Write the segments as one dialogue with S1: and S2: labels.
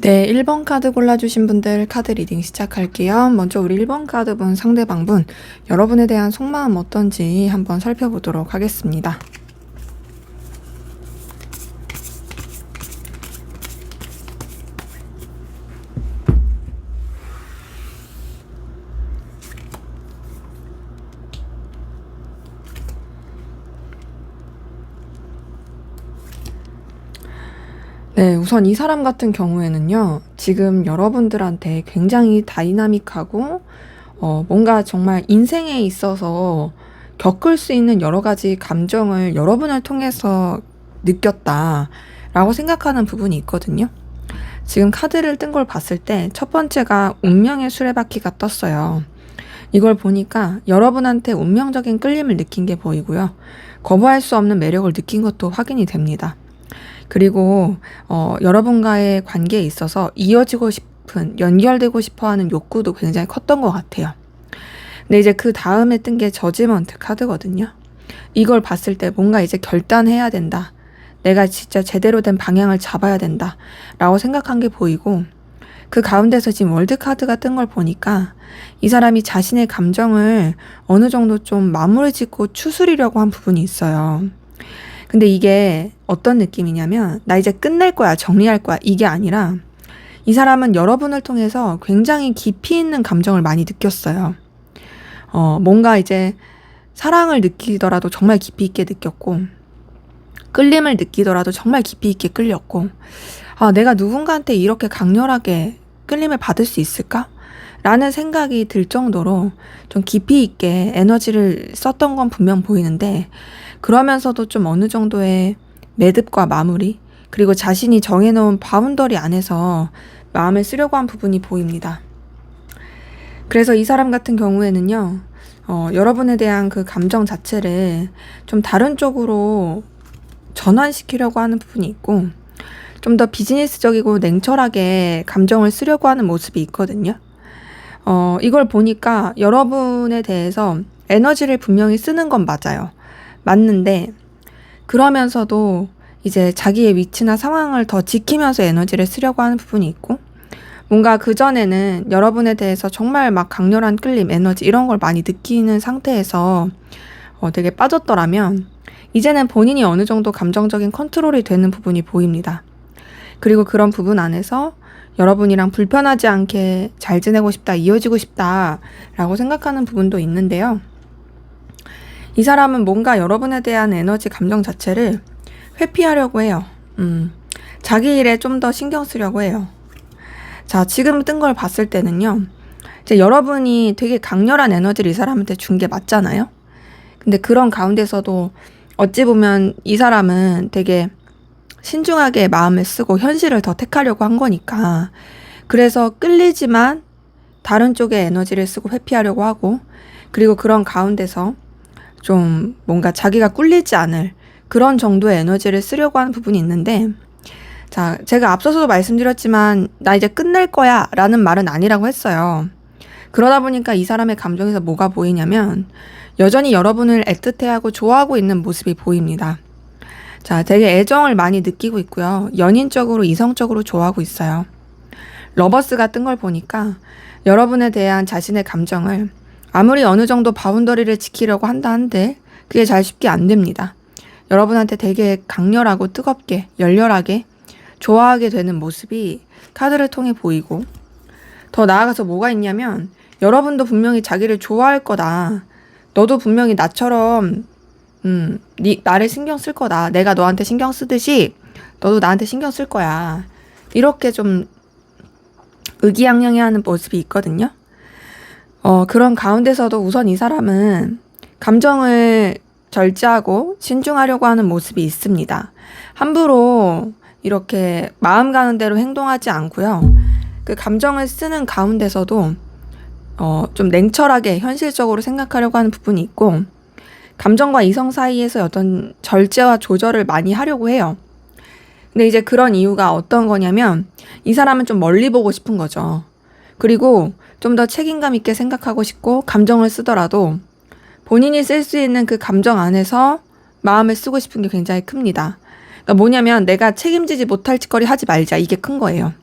S1: 네, 1번 카드 골라주신 분들 카드 리딩 시작할게요. 먼저 우리 1번 카드분 상대방분 여러분에 대한 속마음 어떤지 한번 살펴보도록 하겠습니다. 네, 우선 이 사람 같은 경우에는요, 지금 여러분들한테 굉장히 다이나믹하고, 뭔가 정말 인생에 있어서 겪을 수 있는 여러 가지 감정을 여러분을 통해서 느꼈다라고 생각하는 부분이 있거든요. 지금 카드를 뜬 걸 봤을 때 첫 번째가 운명의 수레바퀴가 떴어요. 이걸 보니까 여러분한테 운명적인 끌림을 느낀 게 보이고요. 거부할 수 없는 매력을 느낀 것도 확인이 됩니다. 그리고 여러분과의 관계에 있어서 이어지고 싶은, 연결되고 싶어 하는 욕구도 굉장히 컸던 것 같아요. 근데 이제 그 다음에 뜬 게 저지먼트 카드거든요. 이걸 봤을 때 뭔가 이제 결단해야 된다. 내가 진짜 제대로 된 방향을 잡아야 된다. 라고 생각한 게 보이고, 그 가운데서 지금 월드 카드가 뜬 걸 보니까 이 사람이 자신의 감정을 어느 정도 좀 마무리 짓고 추스리려고 한 부분이 있어요. 근데 이게 어떤 느낌이냐면, 나 이제 끝낼 거야, 정리할 거야, 이게 아니라 이 사람은 여러분을 통해서 굉장히 깊이 있는 감정을 많이 느꼈어요. 뭔가 이제 사랑을 느끼더라도 정말 깊이 있게 느꼈고, 끌림을 느끼더라도 정말 깊이 있게 끌렸고, 내가 누군가한테 이렇게 강렬하게 끌림을 받을 수 있을까? 라는 생각이 들 정도로 좀 깊이 있게 에너지를 썼던 건 분명 보이는데, 그러면서도 좀 어느 정도의 매듭과 마무리, 그리고 자신이 정해놓은 바운더리 안에서 마음을 쓰려고 한 부분이 보입니다. 그래서 이 사람 같은 경우에는요, 여러분에 대한 그 감정 자체를 좀 다른 쪽으로 전환시키려고 하는 부분이 있고, 좀 더 비즈니스적이고 냉철하게 감정을 쓰려고 하는 모습이 있거든요. 이걸 보니까 여러분에 대해서 에너지를 분명히 쓰는 건 맞아요. 맞는데, 그러면서도 이제 자기의 위치나 상황을 더 지키면서 에너지를 쓰려고 하는 부분이 있고, 뭔가 그전에는 여러분에 대해서 정말 막 강렬한 끌림, 에너지 이런 걸 많이 느끼는 상태에서 되게 빠졌더라면, 이제는 본인이 어느 정도 감정적인 컨트롤이 되는 부분이 보입니다. 그리고 그런 부분 안에서 여러분이랑 불편하지 않게 잘 지내고 싶다, 이어지고 싶다 라고 생각하는 부분도 있는데요. 이 사람은 뭔가 여러분에 대한 에너지, 감정 자체를 회피하려고 해요. 자기 일에 좀 더 신경 쓰려고 해요. 자, 지금 뜬 걸 봤을 때는요, 이제 여러분이 되게 강렬한 에너지를 이 사람한테 준 게 맞잖아요. 근데 그런 가운데서도 어찌 보면 이 사람은 되게 신중하게 마음을 쓰고 현실을 더 택하려고 한 거니까, 그래서 끌리지만 다른 쪽에 에너지를 쓰고 회피하려고 하고, 그리고 그런 가운데서 좀 뭔가 자기가 꿀리지 않을 그런 정도의 에너지를 쓰려고 하는 부분이 있는데, 자, 제가 앞서서도 말씀드렸지만 나 이제 끝낼 거야 라는 말은 아니라고 했어요. 그러다 보니까 이 사람의 감정에서 뭐가 보이냐면, 여전히 여러분을 애틋해하고 좋아하고 있는 모습이 보입니다. 자, 되게 애정을 많이 느끼고 있고요. 연인적으로, 이성적으로 좋아하고 있어요. 러버스가 뜬 걸 보니까 여러분에 대한 자신의 감정을 아무리 어느 정도 바운더리를 지키려고 한다 한들 그게 잘 쉽게 안 됩니다. 여러분한테 되게 강렬하고 뜨겁게, 열렬하게 좋아하게 되는 모습이 카드를 통해 보이고, 더 나아가서 뭐가 있냐면, 여러분도 분명히 자기를 좋아할 거다. 너도 분명히 나처럼 나를 신경 쓸 거다. 내가 너한테 신경 쓰듯이 너도 나한테 신경 쓸 거야. 이렇게 좀 의기양양해하는 모습이 있거든요. 그런 가운데서도 우선 이 사람은 감정을 절제하고 신중하려고 하는 모습이 있습니다. 함부로 이렇게 마음 가는 대로 행동하지 않고요. 그 감정을 쓰는 가운데서도 좀 냉철하게 현실적으로 생각하려고 하는 부분이 있고, 감정과 이성 사이에서 어떤 절제와 조절을 많이 하려고 해요. 근데 이제 그런 이유가 어떤 거냐면, 이 사람은 좀 멀리 보고 싶은 거죠. 그리고 좀 더 책임감 있게 생각하고 싶고, 감정을 쓰더라도 본인이 쓸 수 있는 그 감정 안에서 마음을 쓰고 싶은 게 굉장히 큽니다. 그러니까 뭐냐면, 내가 책임지지 못할 짓거리 하지 말자, 이게 큰 거예요.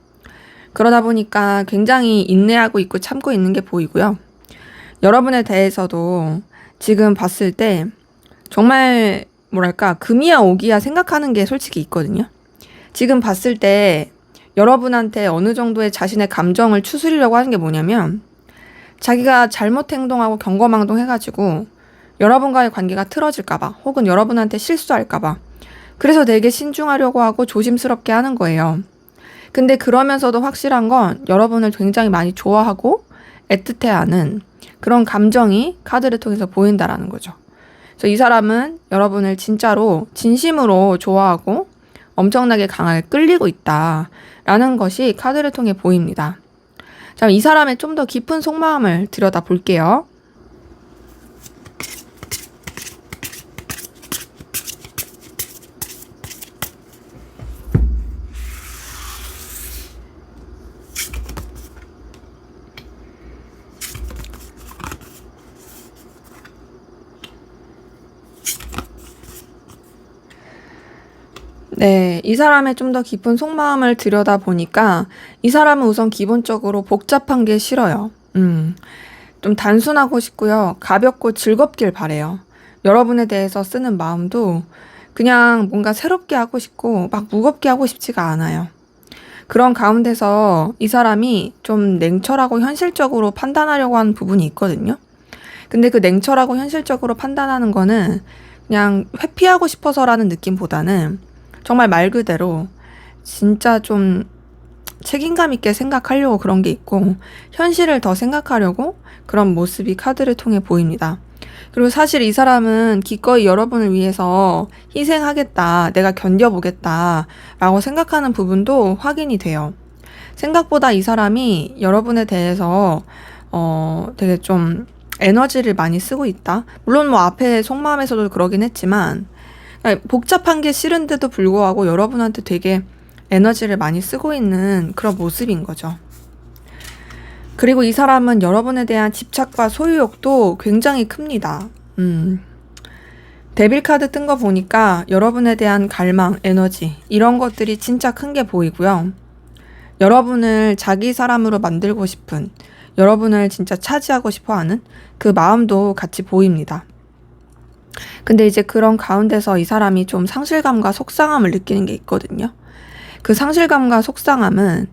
S1: 그러다 보니까 굉장히 인내하고 있고 참고 있는 게 보이고요. 여러분에 대해서도 지금 봤을 때 정말 뭐랄까 금이야 오기야 생각하는 게 솔직히 있거든요. 지금 봤을 때 여러분한테 어느 정도의 자신의 감정을 추스리려고 하는 게 뭐냐면 자기가 잘못 행동하고 경거망동 해가지고 여러분과의 관계가 틀어질까봐 혹은 여러분한테 실수할까봐 그래서 되게 신중하려고 하고 조심스럽게 하는 거예요. 근데 그러면서도 확실한 건 여러분을 굉장히 많이 좋아하고 애틋해하는 그런 감정이 카드를 통해서 보인다라는 거죠. 그래서 이 사람은 여러분을 진짜로 진심으로 좋아하고 엄청나게 강하게 끌리고 있다라는 것이 카드를 통해 보입니다. 자, 이 사람의 좀 더 깊은 속마음을 들여다 볼게요. 네, 이 사람의 좀 더 깊은 속마음을 들여다 보니까 이 사람은 우선 기본적으로 복잡한 게 싫어요. 좀 단순하고 싶고요. 가볍고 즐겁길 바래요. 여러분에 대해서 쓰는 마음도 그냥 뭔가 새롭게 하고 싶고 막 무겁게 하고 싶지가 않아요. 그런 가운데서 이 사람이 좀 냉철하고 현실적으로 판단하려고 하는 부분이 있거든요. 근데 그 냉철하고 현실적으로 판단하는 거는 그냥 회피하고 싶어서라는 느낌보다는 정말 말 그대로 진짜 좀 책임감 있게 생각하려고 그런 게 있고 현실을 더 생각하려고 그런 모습이 카드를 통해 보입니다. 그리고 사실 이 사람은 기꺼이 여러분을 위해서 희생하겠다, 내가 견뎌보겠다 라고 생각하는 부분도 확인이 돼요. 생각보다 이 사람이 여러분에 대해서 되게 좀 에너지를 많이 쓰고 있다. 물론 뭐 앞에 속마음에서도 그러긴 했지만 복잡한 게 싫은데도 불구하고 여러분한테 되게 에너지를 많이 쓰고 있는 그런 모습인 거죠. 그리고 이 사람은 여러분에 대한 집착과 소유욕도 굉장히 큽니다. 데빌 카드 뜬 거 보니까 여러분에 대한 갈망, 에너지 이런 것들이 진짜 큰 게 보이고요. 여러분을 자기 사람으로 만들고 싶은, 여러분을 진짜 차지하고 싶어 하는 그 마음도 같이 보입니다. 근데 이제 그런 가운데서 이 사람이 좀 상실감과 속상함을 느끼는 게 있거든요. 그 상실감과 속상함은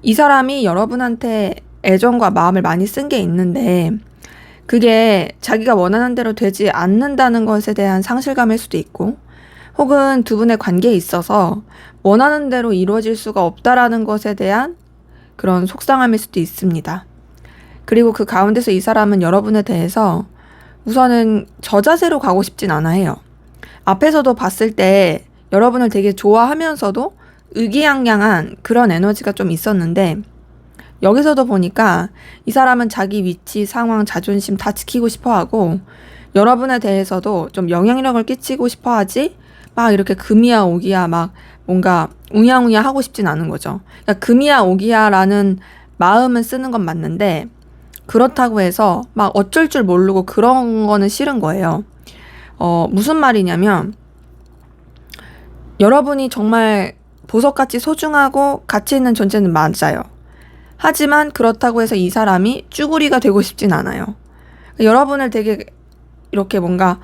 S1: 이 사람이 여러분한테 애정과 마음을 많이 쓴 게 있는데 그게 자기가 원하는 대로 되지 않는다는 것에 대한 상실감일 수도 있고 혹은 두 분의 관계에 있어서 원하는 대로 이루어질 수가 없다라는 것에 대한 그런 속상함일 수도 있습니다. 그리고 그 가운데서 이 사람은 여러분에 대해서 우선은 저자세로 가고 싶진 않아 해요. 앞에서도 봤을 때 여러분을 되게 좋아하면서도 의기양양한 그런 에너지가 좀 있었는데 여기서도 보니까 이 사람은 자기 위치, 상황, 자존심 다 지키고 싶어 하고 여러분에 대해서도 좀 영향력을 끼치고 싶어 하지 막 이렇게 금이야 오기야 막 뭔가 우냐우냐 하고 싶진 않은 거죠. 그러니까 금이야 오기야라는 마음은 쓰는 건 맞는데 그렇다고 해서 막 어쩔 줄 모르고 그런 거는 싫은 거예요. 무슨 말이냐면 여러분이 정말 보석같이 소중하고 가치 있는 존재는 맞아요. 하지만 그렇다고 해서 이 사람이 쭈구리가 되고 싶진 않아요. 여러분을 되게 이렇게 뭔가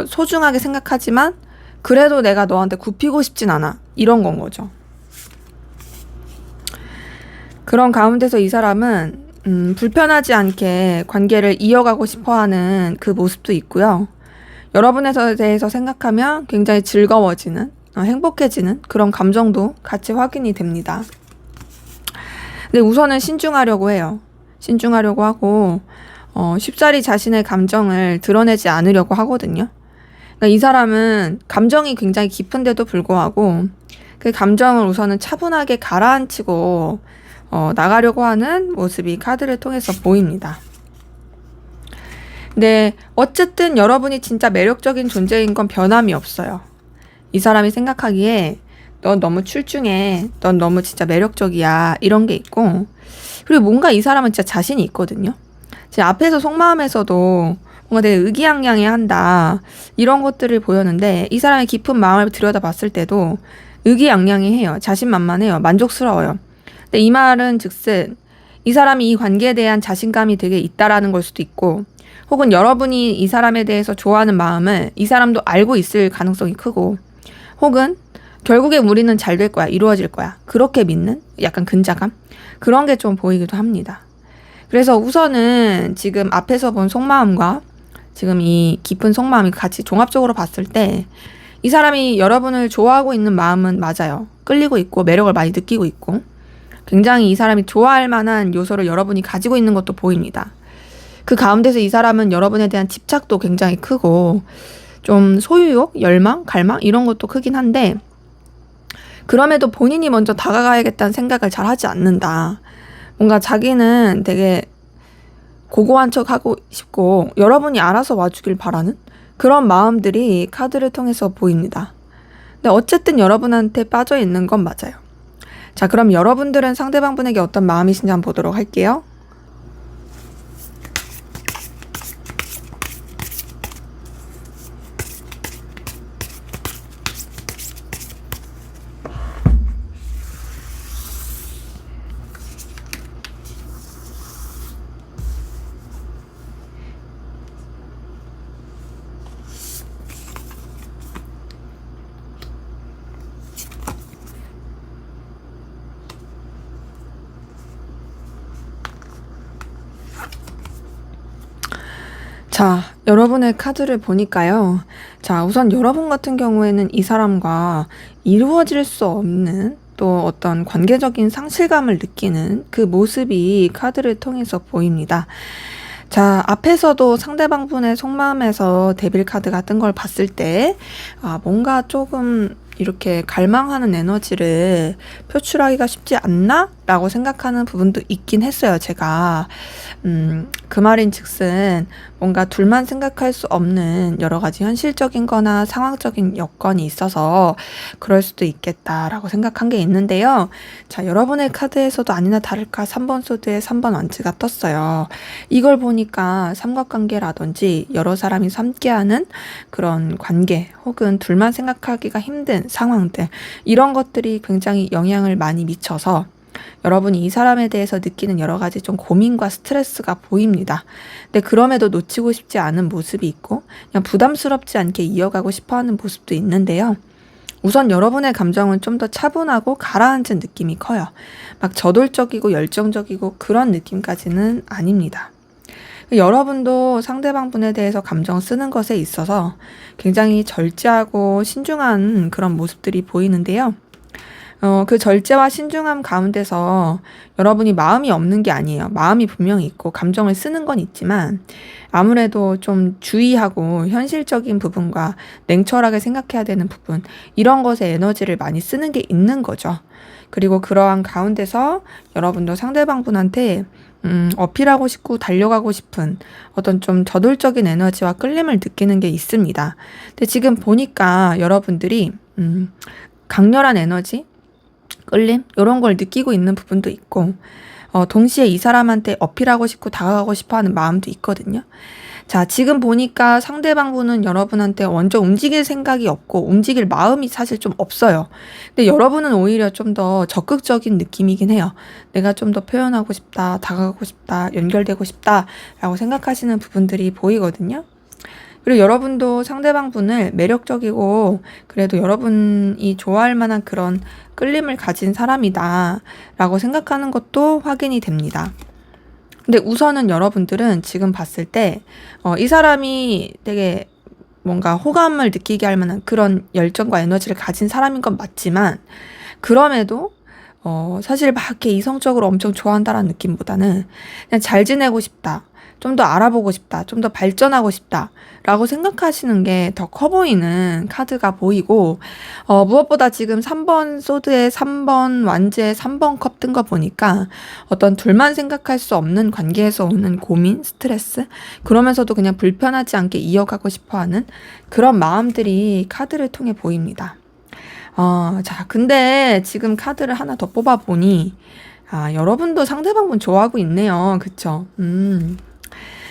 S1: 소중하게 생각하지만 그래도 내가 너한테 굽히고 싶진 않아. 이런 건 거죠. 그런 가운데서 이 사람은 불편하지 않게 관계를 이어가고 싶어하는 그 모습도 있고요. 여러분에 대해서 생각하면 굉장히 즐거워지는, 행복해지는 그런 감정도 같이 확인이 됩니다. 근데 우선은 신중하려고 해요. 신중하려고 하고 쉽사리 자신의 감정을 드러내지 않으려고 하거든요. 그러니까 이 사람은 감정이 굉장히 깊은데도 불구하고 그 감정을 우선은 차분하게 가라앉히고 나가려고 하는 모습이 카드를 통해서 보입니다. 근데 어쨌든 여러분이 진짜 매력적인 존재인 건 변함이 없어요. 이 사람이 생각하기에 넌 너무 출중해, 넌 너무 진짜 매력적이야 이런 게 있고 그리고 뭔가 이 사람은 진짜 자신이 있거든요. 제 앞에서 속마음에서도 뭔가 되게 의기양양해한다 이런 것들을 보였는데 이 사람의 깊은 마음을 들여다봤을 때도 의기양양해요. 자신만만해요. 만족스러워요. 근데 이 말은 즉슨 이 사람이 이 관계에 대한 자신감이 되게 있다라는 걸 수도 있고, 혹은 여러분이 이 사람에 대해서 좋아하는 마음을 이 사람도 알고 있을 가능성이 크고, 혹은 결국에 우리는 잘 될 거야, 이루어질 거야, 그렇게 믿는 약간 근자감, 그런 게 좀 보이기도 합니다. 그래서 우선은 지금 앞에서 본 속마음과 지금 이 깊은 속마음이 같이 종합적으로 봤을 때 이 사람이 여러분을 좋아하고 있는 마음은 맞아요. 끌리고 있고 매력을 많이 느끼고 있고 굉장히 이 사람이 좋아할 만한 요소를 여러분이 가지고 있는 것도 보입니다. 그 가운데서 이 사람은 여러분에 대한 집착도 굉장히 크고 좀 소유욕, 열망, 갈망 이런 것도 크긴 한데, 그럼에도 본인이 먼저 다가가야겠다는 생각을 잘 하지 않는다. 뭔가 자기는 되게 고고한 척 하고 싶고 여러분이 알아서 와주길 바라는 그런 마음들이 카드를 통해서 보입니다. 근데 어쨌든 여러분한테 빠져 있는 건 맞아요. 자, 그럼 여러분들은 상대방분에게 어떤 마음이신지 한번 보도록 할게요. 자, 여러분의 카드를 보니까요. 자, 우선 여러분 같은 경우에는 이 사람과 이루어질 수 없는 또 어떤 관계적인 상실감을 느끼는 그 모습이 카드를 통해서 보입니다. 자, 앞에서도 상대방분의 속마음에서 데빌 카드가 뜬 걸 봤을 때, 뭔가 조금 이렇게 갈망하는 에너지를 표출하기가 쉽지 않나? 라고 생각하는 부분도 있긴 했어요, 제가. 그 말인 즉슨 뭔가 둘만 생각할 수 없는 여러 가지 현실적인 거나 상황적인 여건이 있어서 그럴 수도 있겠다라고 생각한 게 있는데요. 자, 여러분의 카드에서도 아니나 다를까 3번 소드에 3번 원츠가 떴어요. 이걸 보니까 삼각관계라든지 여러 사람이 함께하는 그런 관계 혹은 둘만 생각하기가 힘든 상황들, 이런 것들이 굉장히 영향을 많이 미쳐서 여러분이 이 사람에 대해서 느끼는 여러 가지 좀 고민과 스트레스가 보입니다. 근데 그럼에도 놓치고 싶지 않은 모습이 있고 그냥 부담스럽지 않게 이어가고 싶어하는 모습도 있는데요. 우선 여러분의 감정은 좀 더 차분하고 가라앉은 느낌이 커요. 막 저돌적이고 열정적이고 그런 느낌까지는 아닙니다. 여러분도 상대방분에 대해서 감정 쓰는 것에 있어서 굉장히 절제하고 신중한 그런 모습들이 보이는데요. 그 절제와 신중함 가운데서 여러분이 마음이 없는 게 아니에요. 마음이 분명히 있고 감정을 쓰는 건 있지만 아무래도 좀 주의하고 현실적인 부분과 냉철하게 생각해야 되는 부분, 이런 것에 에너지를 많이 쓰는 게 있는 거죠. 그리고 그러한 가운데서 여러분도 상대방분한테 어필하고 싶고 달려가고 싶은 어떤 좀 저돌적인 에너지와 끌림을 느끼는 게 있습니다. 근데 지금 보니까 여러분들이 강렬한 에너지, 끌림 이런 걸 느끼고 있는 부분도 있고 동시에 이 사람한테 어필하고 싶고 다가가고 싶어 하는 마음도 있거든요. 자, 지금 보니까 상대방분은 여러분한테 먼저 움직일 생각이 없고 움직일 마음이 사실 좀 없어요. 근데 여러분은 오히려 좀 더 적극적인 느낌이긴 해요. 내가 좀 더 표현하고 싶다, 다가가고 싶다, 연결되고 싶다 라고 생각하시는 부분들이 보이거든요. 그리고 여러분도 상대방분을 매력적이고 그래도 여러분이 좋아할 만한 그런 끌림을 가진 사람이다 라고 생각하는 것도 확인이 됩니다. 근데 우선은 여러분들은 지금 봤을 때 이 사람이 되게 뭔가 호감을 느끼게 할 만한 그런 열정과 에너지를 가진 사람인 건 맞지만, 그럼에도 사실 막 이렇게 이성적으로 엄청 좋아한다라는 느낌보다는 그냥 잘 지내고 싶다, 좀 더 알아보고 싶다, 좀 더 발전하고 싶다 라고 생각하시는 게 더 커 보이는 카드가 보이고, 무엇보다 지금 3번 소드에 3번 완제 3번 컵 뜬 거 보니까 어떤 둘만 생각할 수 없는 관계에서 오는 고민, 스트레스, 그러면서도 그냥 불편하지 않게 이어가고 싶어하는 그런 마음들이 카드를 통해 보입니다. 자, 근데 지금 카드를 하나 더 뽑아보니 여러분도 상대방분 좋아하고 있네요. 그쵸?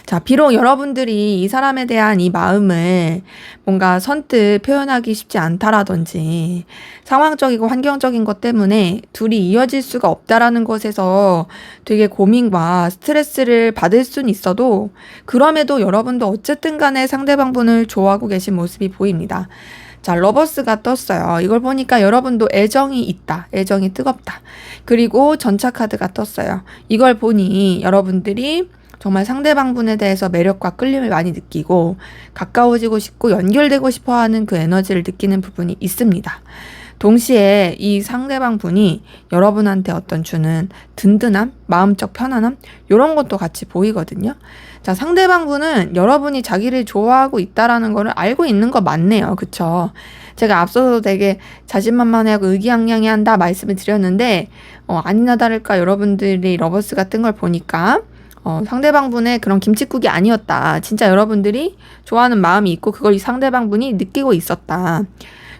S1: 자, 비록 여러분들이 이 사람에 대한 이 마음을 뭔가 선뜻 표현하기 쉽지 않다라든지 상황적이고 환경적인 것 때문에 둘이 이어질 수가 없다라는 것에서 되게 고민과 스트레스를 받을 순 있어도 그럼에도 여러분도 어쨌든 간에 상대방분을 좋아하고 계신 모습이 보입니다. 자, 러버스가 떴어요. 이걸 보니까 여러분도 애정이 있다. 애정이 뜨겁다. 그리고 전차 카드가 떴어요. 이걸 보니 여러분들이 정말 상대방분에 대해서 매력과 끌림을 많이 느끼고 가까워지고 싶고 연결되고 싶어 하는 그 에너지를 느끼는 부분이 있습니다. 동시에 이 상대방 분이 여러분한테 어떤 주는 든든함, 마음적 편안함, 이런 것도 같이 보이거든요. 자, 상대방 분은 여러분이 자기를 좋아하고 있다라는 거를 알고 있는 거 맞네요. 그쵸? 제가 앞서도 되게 자신만만하고 의기양양해한다 말씀을 드렸는데, 아니나 다를까 여러분들이 러버스 같은 걸 보니까, 상대방 분의 그런 김칫국이 아니었다. 진짜 여러분들이 좋아하는 마음이 있고, 그걸 이 상대방 분이 느끼고 있었다.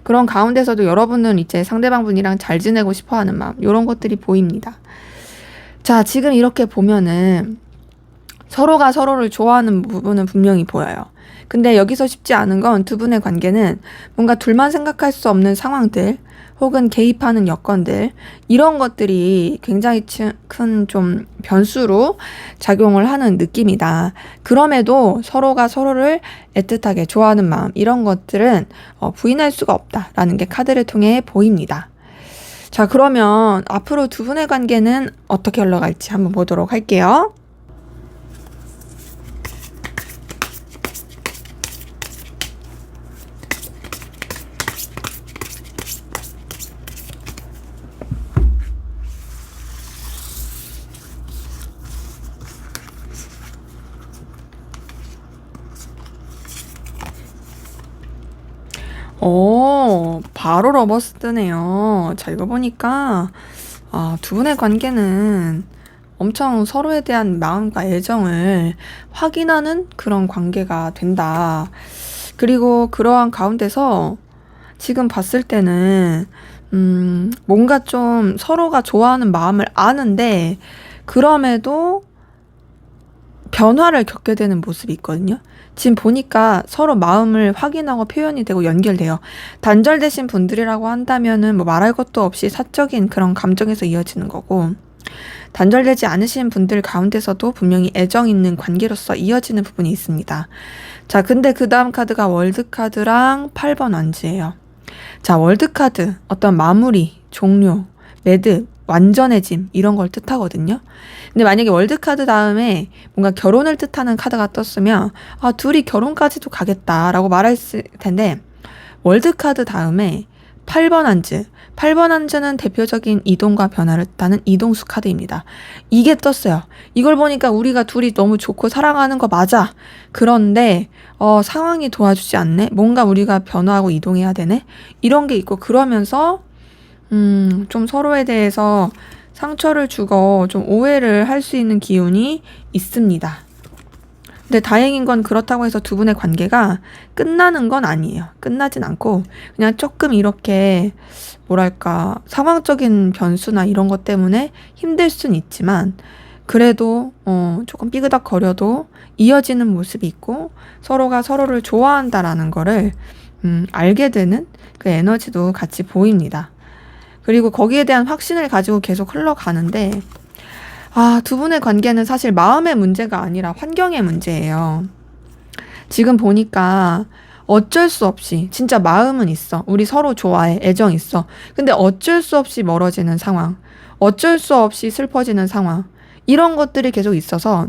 S1: 그런 가운데서도 여러분은 이제 상대방 분이랑 잘 지내고 싶어 하는 마음, 이런 것들이 보입니다. 자, 지금 이렇게 보면은 서로가 서로를 좋아하는 부분은 분명히 보여요. 근데 여기서 쉽지 않은 건 두 분의 관계는 뭔가 둘만 생각할 수 없는 상황들, 혹은 개입하는 여건들, 이런 것들이 굉장히 큰 좀 변수로 작용을 하는 느낌이다. 그럼에도 서로가 서로를 애틋하게 좋아하는 마음, 이런 것들은 부인할 수가 없다라는 게 카드를 통해 보입니다. 자, 그러면 앞으로 두 분의 관계는 어떻게 흘러갈지 한번 보도록 할게요. 바로 러버스 뜨네요. 자, 이거 보니까, 두 분의 관계는 엄청 서로에 대한 마음과 애정을 확인하는 그런 관계가 된다. 그리고 그러한 가운데서 지금 봤을 때는, 뭔가 좀 서로가 좋아하는 마음을 아는데, 그럼에도 변화를 겪게 되는 모습이 있거든요. 지금 보니까 서로 마음을 확인하고 표현이 되고 연결돼요. 단절되신 분들이라고 한다면은 뭐 말할 것도 없이 사적인 그런 감정에서 이어지는 거고, 단절되지 않으신 분들 가운데서도 분명히 애정 있는 관계로서 이어지는 부분이 있습니다. 자, 근데 그 다음 카드가 월드 카드랑 8번 완즈예요. 자, 월드 카드, 어떤 마무리, 종료, 매듭, 완전해짐, 이런 걸 뜻하거든요. 근데 만약에 월드카드 다음에 뭔가 결혼을 뜻하는 카드가 떴으면 둘이 결혼까지도 가겠다라고 말했을 텐데, 월드카드 다음에 8번 한즈, 8번 한즈는 대표적인 이동과 변화를 뜻하는 이동수 카드입니다. 이게 떴어요. 이걸 보니까 우리가 둘이 너무 좋고 사랑하는 거 맞아. 그런데 상황이 도와주지 않네. 뭔가 우리가 변화하고 이동해야 되네. 이런 게 있고, 그러면서 좀 서로에 대해서 상처를 주고 좀 오해를 할 수 있는 기운이 있습니다. 근데 다행인 건 그렇다고 해서 두 분의 관계가 끝나는 건 아니에요. 끝나진 않고 그냥 조금 이렇게 뭐랄까 상황적인 변수나 이런 것 때문에 힘들 순 있지만, 그래도 조금 삐그덕거려도 이어지는 모습이 있고 서로가 서로를 좋아한다라는 거를 알게 되는 그 에너지도 같이 보입니다. 그리고 거기에 대한 확신을 가지고 계속 흘러가는데, 두 분의 관계는 사실 마음의 문제가 아니라 환경의 문제예요. 지금 보니까 어쩔 수 없이, 진짜 마음은 있어. 우리 서로 좋아해. 애정 있어. 근데 어쩔 수 없이 멀어지는 상황. 어쩔 수 없이 슬퍼지는 상황. 이런 것들이 계속 있어서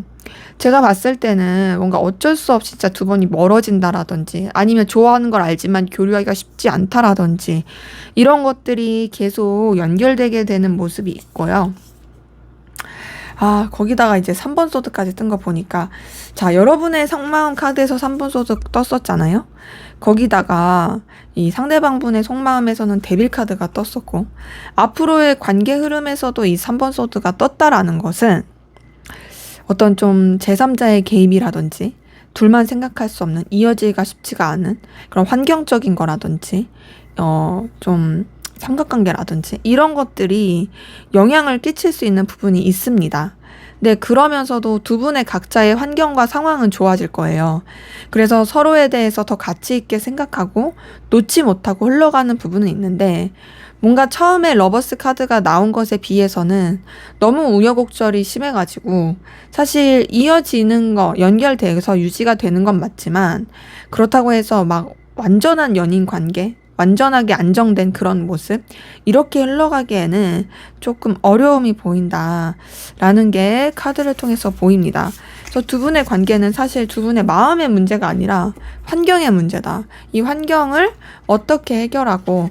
S1: 제가 봤을 때는 뭔가 어쩔 수 없이 진짜 두 번이 멀어진다라든지, 아니면 좋아하는 걸 알지만 교류하기가 쉽지 않다라든지, 이런 것들이 계속 연결되게 되는 모습이 있고요. 거기다가 이제 3번 소드까지 뜬 거 보니까, 자, 여러분의 속마음 카드에서 3번 소드 떴었잖아요. 거기다가 이 상대방 분의 속마음에서는 데빌 카드가 떴었고, 앞으로의 관계 흐름에서도 이 3번 소드가 떴다라는 것은 어떤 좀 제3자의 개입이라든지, 둘만 생각할 수 없는, 이어지기가 쉽지가 않은 그런 환경적인 거라든지, 좀 삼각관계라든지 이런 것들이 영향을 끼칠 수 있는 부분이 있습니다. 네, 그러면서도 두 분의 각자의 환경과 상황은 좋아질 거예요. 그래서 서로에 대해서 더 가치 있게 생각하고 놓지 못하고 흘러가는 부분은 있는데 뭔가 처음에 러버스 카드가 나온 것에 비해서는 너무 우여곡절이 심해가지고 사실 이어지는 거, 연결돼서 유지가 되는 건 맞지만 그렇다고 해서 막 완전한 연인 관계, 완전하게 안정된 그런 모습, 이렇게 흘러가기에는 조금 어려움이 보인다라는 게 카드를 통해서 보입니다. 그래서 두 분의 관계는 사실 두 분의 마음의 문제가 아니라 환경의 문제다. 이 환경을 어떻게 해결하고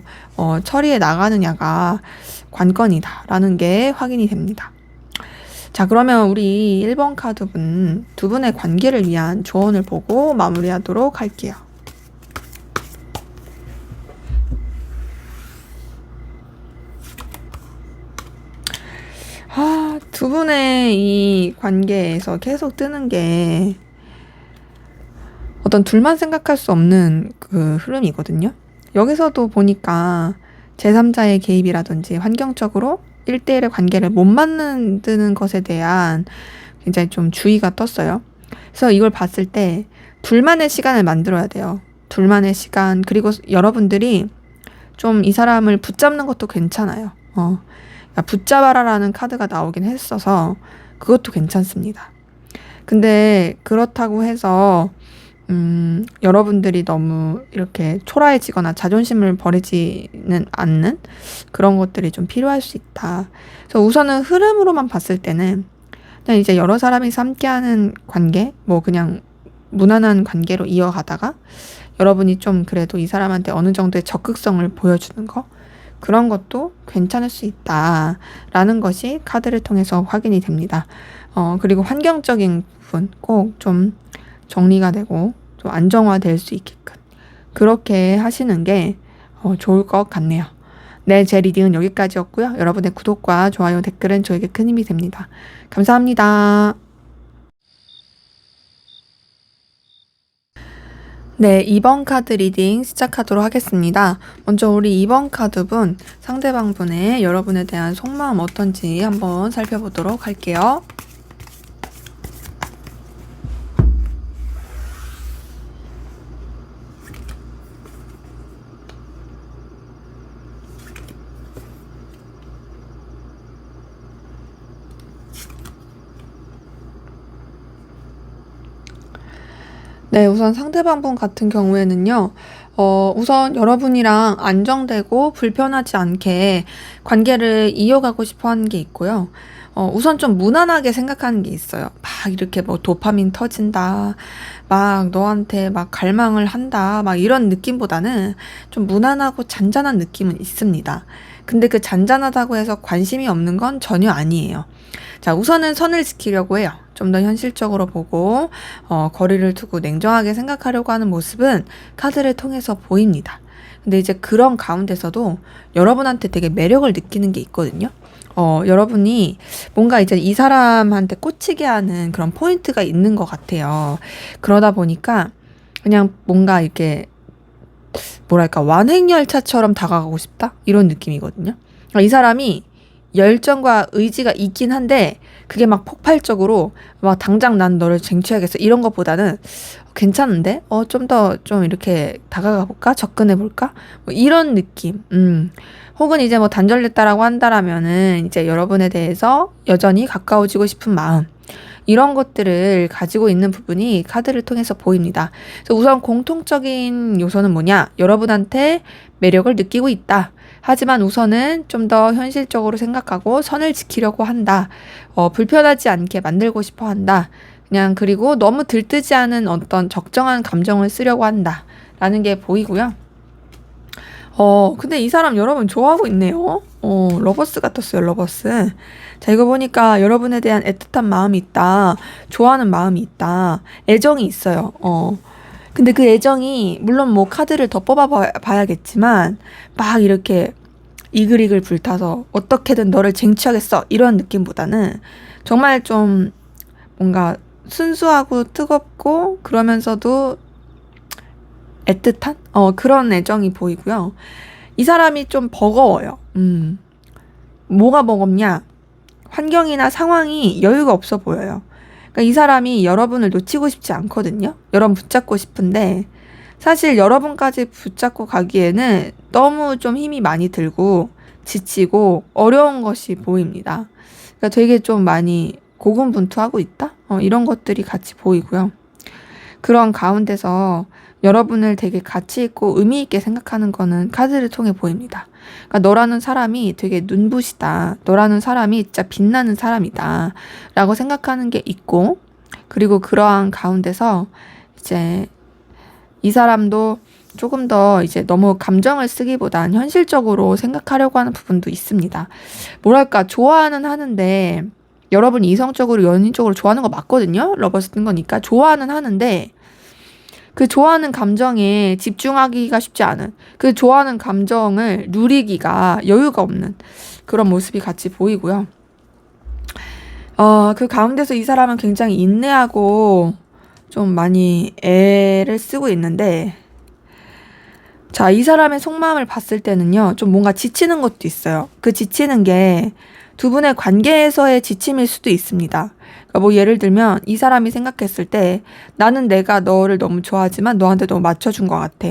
S1: 처리해 나가느냐가 관건이다라는 게 확인이 됩니다. 자, 그러면 우리 1번 카드분 두 분의 관계를 위한 조언을 보고 마무리하도록 할게요. 두 분의 이 관계에서 계속 뜨는 게 어떤 둘만 생각할 수 없는 그 흐름이거든요. 여기서도 보니까 제3자의 개입이라든지 환경적으로 1대1의 관계를 못 만드는 것에 대한 굉장히 좀 주의가 떴어요. 그래서 이걸 봤을 때 둘만의 시간을 만들어야 돼요. 둘만의 시간, 그리고 여러분들이 좀 이 사람을 붙잡는 것도 괜찮아요. 붙잡아라라는 카드가 나오긴 했어서 그것도 괜찮습니다. 근데 그렇다고 해서 여러분들이 너무 이렇게 초라해지거나 자존심을 버리지는 않는 그런 것들이 좀 필요할 수 있다. 그래서 우선은 흐름으로만 봤을 때는 그냥 이제 여러 사람이 함께하는 관계, 뭐 그냥 무난한 관계로 이어가다가 여러분이 좀 그래도 이 사람한테 어느 정도의 적극성을 보여주는 거, 그런 것도 괜찮을 수 있다라는 것이 카드를 통해서 확인이 됩니다. 그리고 환경적인 부분 꼭 좀 정리가 되고 좀 안정화될 수 있게끔 그렇게 하시는 게 좋을 것 같네요. 네, 제 리딩은 여기까지였고요. 여러분의 구독과 좋아요, 댓글은 저에게 큰 힘이 됩니다. 감사합니다. 네, 2번 카드 리딩 시작하도록 하겠습니다. 먼저 우리 2번 카드분, 상대방 분의 여러분에 대한 속마음 어떤지 한번 살펴보도록 할게요. 네, 우선 상대방 분 같은 경우에는요, 우선 여러분이랑 안정되고 불편하지 않게 관계를 이어가고 싶어 하는 게 있고요. 우선 좀 무난하게 생각하는 게 있어요. 막 이렇게 뭐 도파민 터진다, 막 너한테 막 갈망을 한다, 막 이런 느낌보다는 좀 무난하고 잔잔한 느낌은 있습니다. 근데 그 잔잔하다고 해서 관심이 없는 건 전혀 아니에요. 자, 우선은 선을 지키려고 해요. 좀 더 현실적으로 보고 거리를 두고 냉정하게 생각하려고 하는 모습은 카드를 통해서 보입니다. 근데 이제 그런 가운데서도 여러분한테 되게 매력을 느끼는 게 있거든요. 여러분이 뭔가 이제 이 사람한테 꽂히게 하는 그런 포인트가 있는 것 같아요. 그러다 보니까 그냥 뭔가 이렇게 뭐랄까 완행열차처럼 다가가고 싶다? 이런 느낌이거든요. 이 사람이 열정과 의지가 있긴 한데 그게 막 폭발적으로 막 당장 난 너를 쟁취하겠어 이런 것보다는 괜찮은데 좀 더 좀 이렇게 다가가 볼까 접근해 볼까 뭐 이런 느낌. 혹은 이제 뭐 단절됐다라고 한다라면은 이제 여러분에 대해서 여전히 가까워지고 싶은 마음, 이런 것들을 가지고 있는 부분이 카드를 통해서 보입니다. 그래서 우선 공통적인 요소는 뭐냐? 여러분한테 매력을 느끼고 있다. 하지만 우선은 좀 더 현실적으로 생각하고 선을 지키려고 한다. 불편하지 않게 만들고 싶어 한다. 그냥 그리고 너무 들뜨지 않은 어떤 적정한 감정을 쓰려고 한다. 라는 게 보이고요. 근데 이 사람 여러분 좋아하고 있네요. 러버스 같았어요, 러버스. 자, 이거 보니까 여러분에 대한 애틋한 마음이 있다. 좋아하는 마음이 있다. 애정이 있어요. 근데 그 애정이, 물론 뭐 카드를 더 봐야겠지만, 막 이렇게 이글이글 불타서 어떻게든 너를 쟁취하겠어. 이런 느낌보다는 정말 좀 뭔가 순수하고 뜨겁고 그러면서도 애틋한? 그런 애정이 보이고요. 이 사람이 좀 버거워요. 뭐가 버겁냐? 환경이나 상황이 여유가 없어 보여요. 그러니까 이 사람이 여러분을 놓치고 싶지 않거든요. 여러분 붙잡고 싶은데 사실 여러분까지 붙잡고 가기에는 너무 좀 힘이 많이 들고 지치고 어려운 것이 보입니다. 그러니까 되게 좀 많이 고군분투하고 있다? 이런 것들이 같이 보이고요. 그런 가운데서 여러분을 되게 가치 있고 의미 있게 생각하는 거는 카드를 통해 보입니다. 그러니까 너라는 사람이 되게 눈부시다. 너라는 사람이 진짜 빛나는 사람이다. 라고 생각하는 게 있고, 그리고 그러한 가운데서 이제 이 사람도 조금 더 이제 너무 감정을 쓰기보단 현실적으로 생각하려고 하는 부분도 있습니다. 뭐랄까, 좋아는 하는데, 여러분이 이성적으로 연인적으로 좋아하는 거 맞거든요? 러버스 뜬 거니까. 좋아는 하는데, 그 좋아하는 감정에 집중하기가 쉽지 않은, 그 좋아하는 감정을 누리기가 여유가 없는 그런 모습이 같이 보이고요. 그 가운데서 이 사람은 굉장히 인내하고 좀 많이 애를 쓰고 있는데, 자, 이 사람의 속마음을 봤을 때는요, 좀 뭔가 지치는 것도 있어요. 그 지치는 게 두 분의 관계에서의 지침일 수도 있습니다. 그러니까 뭐 예를 들면 이 사람이 생각했을 때 나는 내가 너를 너무 좋아하지만 너한테 너무 맞춰준 것 같아.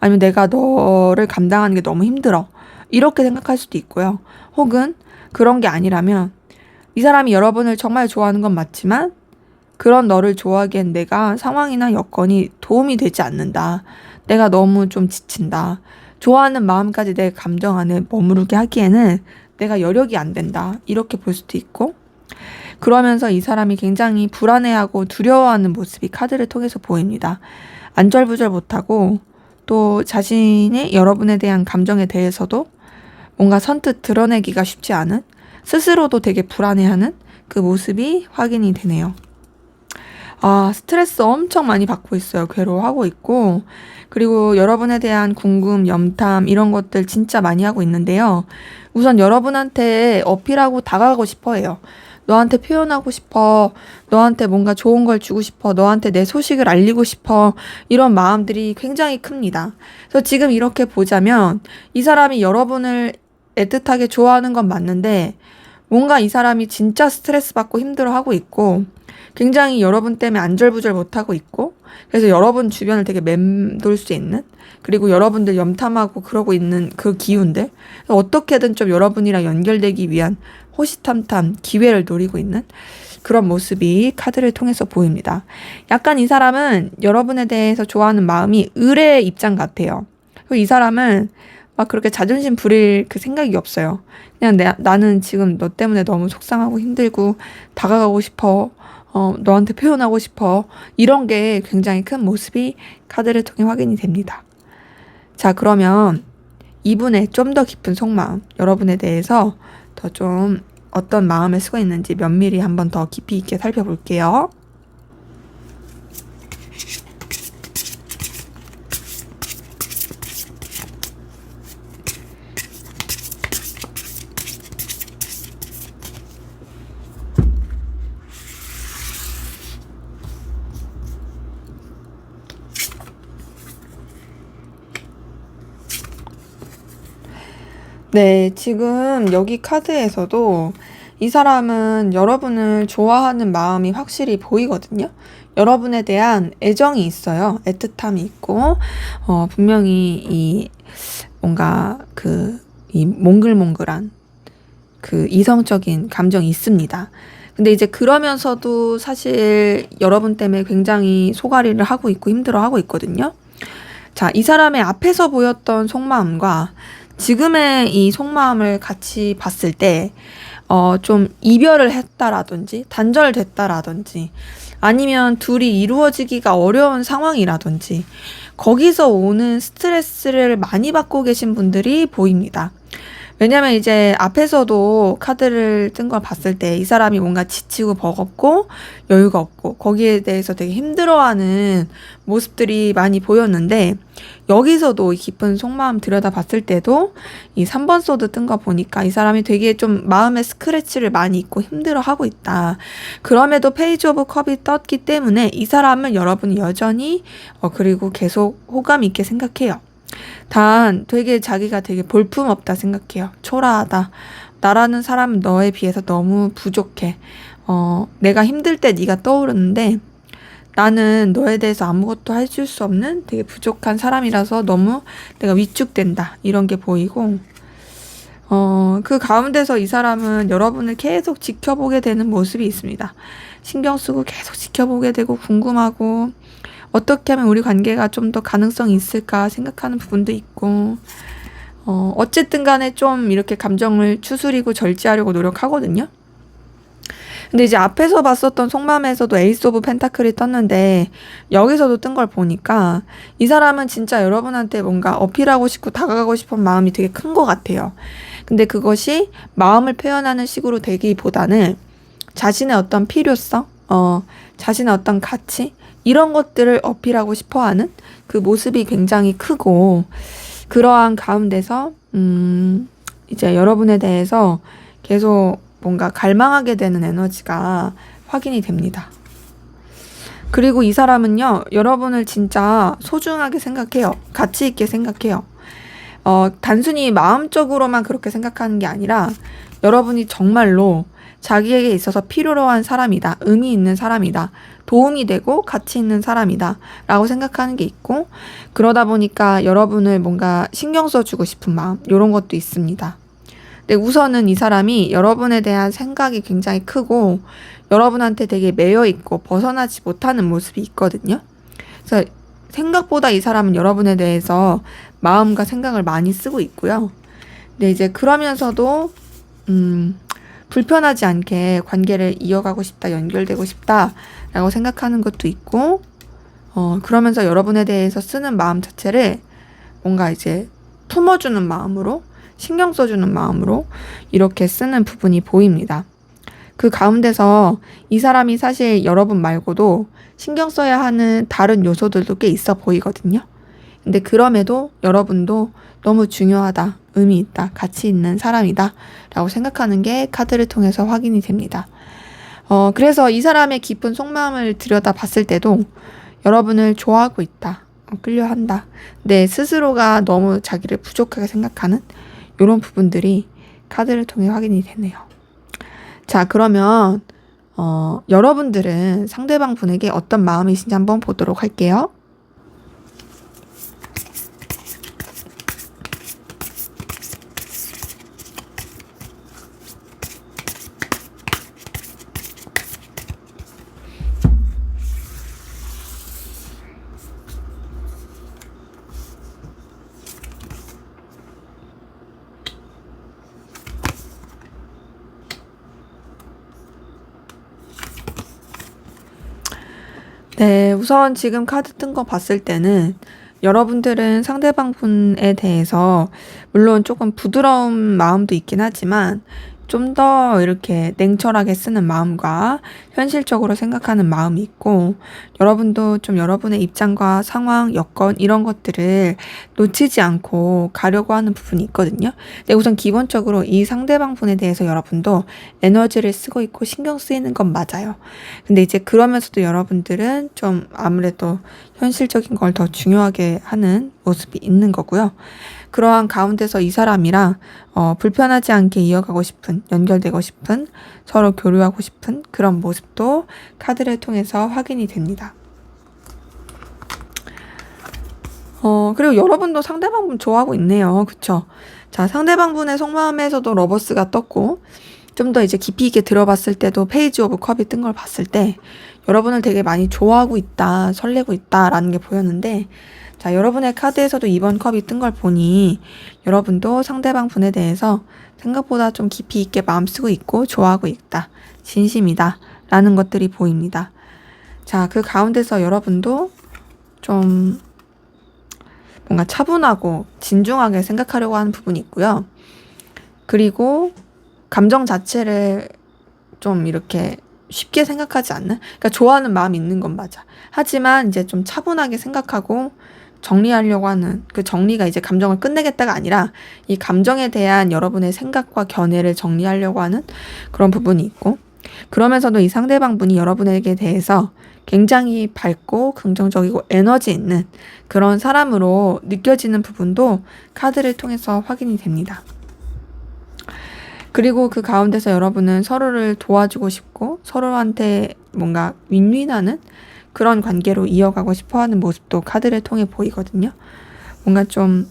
S1: 아니면 내가 너를 감당하는 게 너무 힘들어. 이렇게 생각할 수도 있고요. 혹은 그런 게 아니라면 이 사람이 여러분을 정말 좋아하는 건 맞지만 그런 너를 좋아하기엔 내가 상황이나 여건이 도움이 되지 않는다. 내가 너무 좀 지친다. 좋아하는 마음까지 내 감정 안에 머무르게 하기에는 내가 여력이 안 된다. 이렇게 볼 수도 있고, 그러면서 이 사람이 굉장히 불안해하고 두려워하는 모습이 카드를 통해서 보입니다. 안절부절 못하고 또 자신의 여러분에 대한 감정에 대해서도 뭔가 선뜻 드러내기가 쉽지 않은, 스스로도 되게 불안해하는 그 모습이 확인이 되네요. 스트레스 엄청 많이 받고 있어요. 괴로워하고 있고, 그리고 여러분에 대한 궁금, 염탐 이런 것들 진짜 많이 하고 있는데요. 우선 여러분한테 어필하고 다가가고 싶어 해요. 너한테 표현하고 싶어. 너한테 뭔가 좋은 걸 주고 싶어. 너한테 내 소식을 알리고 싶어. 이런 마음들이 굉장히 큽니다. 그래서 지금 이렇게 보자면 이 사람이 여러분을 애틋하게 좋아하는 건 맞는데 뭔가 이 사람이 진짜 스트레스 받고 힘들어하고 있고 굉장히 여러분 때문에 안절부절 못하고 있고, 그래서 여러분 주변을 되게 맴돌 수 있는, 그리고 여러분들 염탐하고 그러고 있는 그 기운들, 어떻게든 좀 여러분이랑 연결되기 위한 호시탐탐 기회를 노리고 있는 그런 모습이 카드를 통해서 보입니다. 약간 이 사람은 여러분에 대해서 좋아하는 마음이 의뢰의 입장 같아요. 그리고 이 사람은 막 그렇게 자존심 부릴 그 생각이 없어요. 그냥 나는 지금 너 때문에 너무 속상하고 힘들고 다가가고 싶어. 너한테 표현하고 싶어. 이런 게 굉장히 큰 모습이 카드를 통해 확인이 됩니다. 자, 그러면 이분의 좀 더 깊은 속마음, 여러분에 대해서 더 좀 어떤 마음을 쓰고 있는지 면밀히 한번 더 깊이 있게 살펴볼게요. 네, 지금 여기 카드에서도 이 사람은 여러분을 좋아하는 마음이 확실히 보이거든요. 여러분에 대한 애정이 있어요. 애틋함이 있고, 분명히 뭔가 이 몽글몽글한 이성적인 감정이 있습니다. 근데 이제 그러면서도 사실 여러분 때문에 굉장히 소가리를 하고 있고 힘들어하고 있거든요. 자, 이 사람의 앞에서 보였던 속마음과 지금의 이 속마음을 같이 봤을 때, 좀 이별을 했다라든지, 단절됐다라든지, 아니면 둘이 이루어지기가 어려운 상황이라든지, 거기서 오는 스트레스를 많이 받고 계신 분들이 보입니다. 왜냐면 이제 앞에서도 카드를 뜬 걸 봤을 때 이 사람이 뭔가 지치고 버겁고 여유가 없고 거기에 대해서 되게 힘들어하는 모습들이 많이 보였는데, 여기서도 이 깊은 속마음 들여다봤을 때도 이 3번 소드 뜬 거 보니까 이 사람이 되게 좀 마음의 스크래치를 많이 있고 힘들어하고 있다. 그럼에도 페이지 오브 컵이 떴기 때문에 이 사람을 여러분이 여전히 그리고 계속 호감 있게 생각해요. 단 되게 자기가 되게 볼품없다 생각해요. 초라하다. 나라는 사람은 너에 비해서 너무 부족해. 내가 힘들 때 네가 떠오르는데 나는 너에 대해서 아무것도 해줄 수 없는 되게 부족한 사람이라서 너무 내가 위축된다. 이런 게 보이고, 그 가운데서 이 사람은 여러분을 계속 지켜보게 되는 모습이 있습니다. 신경 쓰고 계속 지켜보게 되고 궁금하고, 어떻게 하면 우리 관계가 좀 더 가능성이 있을까 생각하는 부분도 있고, 어쨌든 간에 좀 이렇게 감정을 추스리고 절제하려고 노력하거든요. 근데 이제 앞에서 봤었던 속마음에서도 에이스 오브 펜타클이 떴는데 여기서도 뜬 걸 보니까 이 사람은 진짜 여러분한테 뭔가 어필하고 싶고 다가가고 싶은 마음이 되게 큰 것 같아요. 근데 그것이 마음을 표현하는 식으로 되기보다는 자신의 어떤 필요성, 자신의 어떤 가치 이런 것들을 어필하고 싶어 하는 그 모습이 굉장히 크고 그러한 가운데서 이제 여러분에 대해서 계속 뭔가 갈망하게 되는 에너지가 확인이 됩니다. 그리고 이 사람은요, 여러분을 진짜 소중하게 생각해요. 가치 있게 생각해요. 단순히 마음적으로만 그렇게 생각하는 게 아니라 여러분이 정말로 자기에게 있어서 필요로 한 사람이다. 의미 있는 사람이다. 도움이 되고 가치 있는 사람이다. 라고 생각하는 게 있고 그러다 보니까 여러분을 뭔가 신경 써주고 싶은 마음 이런 것도 있습니다. 근데 우선은 이 사람이 여러분에 대한 생각이 굉장히 크고 여러분한테 되게 매여 있고 벗어나지 못하는 모습이 있거든요. 그래서 생각보다 이 사람은 여러분에 대해서 마음과 생각을 많이 쓰고 있고요. 근데 이제 그러면서도 불편하지 않게 관계를 이어가고 싶다, 연결되고 싶다라고 생각하는 것도 있고 그러면서 여러분에 대해서 쓰는 마음 자체를 뭔가 이제 품어주는 마음으로 신경 써주는 마음으로 이렇게 쓰는 부분이 보입니다. 그 가운데서 이 사람이 사실 여러분 말고도 신경 써야 하는 다른 요소들도 꽤 있어 보이거든요. 근데 그럼에도 여러분도 너무 중요하다, 의미 있다, 가치 있는 사람이다 라고 생각하는 게 카드를 통해서 확인이 됩니다. 그래서 이 사람의 깊은 속마음을 들여다 봤을 때도 여러분을 좋아하고 있다, 끌려한다. 내 스스로가 너무 자기를 부족하게 생각하는 이런 부분들이 카드를 통해 확인이 되네요. 자, 그러면 여러분들은 상대방 분에게 어떤 마음이신지 한번 보도록 할게요. 네, 우선 지금 카드 뜬 거 봤을 때는 여러분들은 상대방 분에 대해서 물론 조금 부드러운 마음도 있긴 하지만 좀 더 이렇게 냉철하게 쓰는 마음과 현실적으로 생각하는 마음이 있고 여러분도 좀 여러분의 입장과 상황, 여건 이런 것들을 놓치지 않고 가려고 하는 부분이 있거든요. 근데 우선 기본적으로 이 상대방 분에 대해서 여러분도 에너지를 쓰고 있고 신경 쓰이는 건 맞아요. 근데 이제 그러면서도 여러분들은 좀 아무래도 현실적인 걸 더 중요하게 하는 모습이 있는 거고요. 그러한 가운데서 이 사람이랑 불편하지 않게 이어가고 싶은, 연결되고 싶은, 서로 교류하고 싶은 그런 모습도 카드를 통해서 확인이 됩니다. 그리고 여러분도 상대방 분 좋아하고 있네요. 그쵸? 자, 상대방 분의 속마음에서도 러버스가 떴고 좀 더 이제 깊이 있게 들어봤을 때도 페이지 오브 컵이 뜬 걸 봤을 때 여러분을 되게 많이 좋아하고 있다, 설레고 있다라는 게 보였는데 자, 여러분의 카드에서도 이번 컵이 뜬 걸 보니 여러분도 상대방 분에 대해서 생각보다 좀 깊이 있게 마음 쓰고 있고 좋아하고 있다, 진심이다 라는 것들이 보입니다. 자, 그 가운데서 여러분도 좀 뭔가 차분하고 진중하게 생각하려고 하는 부분이 있고요. 그리고 감정 자체를 좀 이렇게 쉽게 생각하지 않는, 그러니까 좋아하는 마음이 있는 건 맞아. 하지만 이제 좀 차분하게 생각하고 정리하려고 하는 그 정리가 이제 감정을 끝내겠다가 아니라 이 감정에 대한 여러분의 생각과 견해를 정리하려고 하는 그런 부분이 있고 그러면서도 이 상대방 분이 여러분에게 대해서 굉장히 밝고 긍정적이고 에너지 있는 그런 사람으로 느껴지는 부분도 카드를 통해서 확인이 됩니다. 그리고 그 가운데서 여러분은 서로를 도와주고 싶고 서로한테 뭔가 윈윈하는 그런 관계로 이어가고 싶어하는 모습도 카드를 통해 보이거든요. 뭔가 좀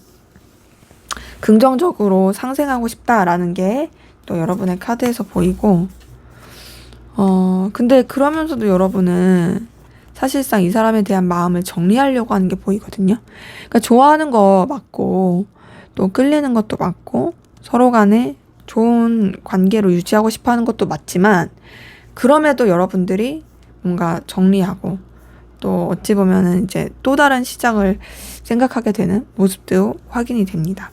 S1: 긍정적으로 상생하고 싶다라는 게 또 여러분의 카드에서 보이고, 근데 그러면서도 여러분은 사실상 이 사람에 대한 마음을 정리하려고 하는 게 보이거든요. 그러니까 좋아하는 거 맞고 또 끌리는 것도 맞고 서로 간에 좋은 관계로 유지하고 싶어 하는 것도 맞지만, 그럼에도 여러분들이 뭔가 정리하고 또 어찌 보면은 이제 또 다른 시작을 생각하게 되는 모습도 확인이 됩니다.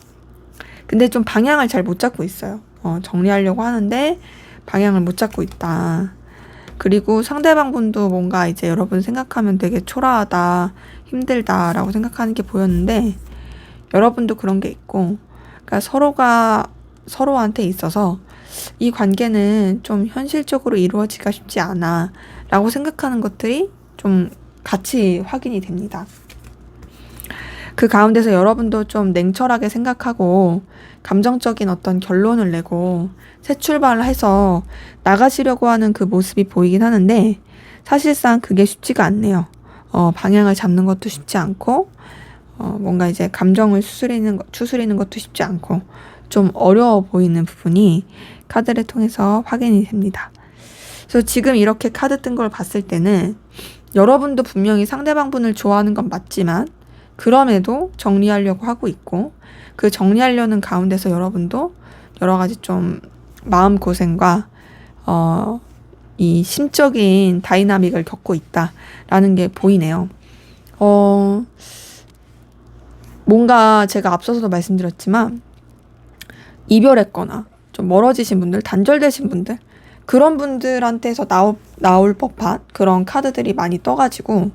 S1: 근데 좀 방향을 잘 못 잡고 있어요. 정리하려고 하는데 방향을 못 잡고 있다. 그리고 상대방 분도 뭔가 이제 여러분 생각하면 되게 초라하다, 힘들다라고 생각하는 게 보였는데, 여러분도 그런 게 있고, 그러니까 서로가 서로한테 있어서 이 관계는 좀 현실적으로 이루어지기가 쉽지 않아 라고 생각하는 것들이 좀 같이 확인이 됩니다. 그 가운데서 여러분도 좀 냉철하게 생각하고 감정적인 어떤 결론을 내고 새 출발을 해서 나가시려고 하는 그 모습이 보이긴 하는데, 사실상 그게 쉽지가 않네요. 방향을 잡는 것도 쉽지 않고, 뭔가 이제 감정을 추스리는 것도 쉽지 않고 좀 어려워 보이는 부분이 카드를 통해서 확인이 됩니다. 그래서 지금 이렇게 카드 뜬 걸 봤을 때는 여러분도 분명히 상대방 분을 좋아하는 건 맞지만 그럼에도 정리하려고 하고 있고, 그 정리하려는 가운데서 여러분도 여러 가지 좀 마음고생과 이 심적인 다이나믹을 겪고 있다라는 게 보이네요. 뭔가 제가 앞서서도 말씀드렸지만 이별했거나 좀 멀어지신 분들, 단절되신 분들, 그런 분들한테서 나올 법한 그런 카드들이 많이 떠가지고,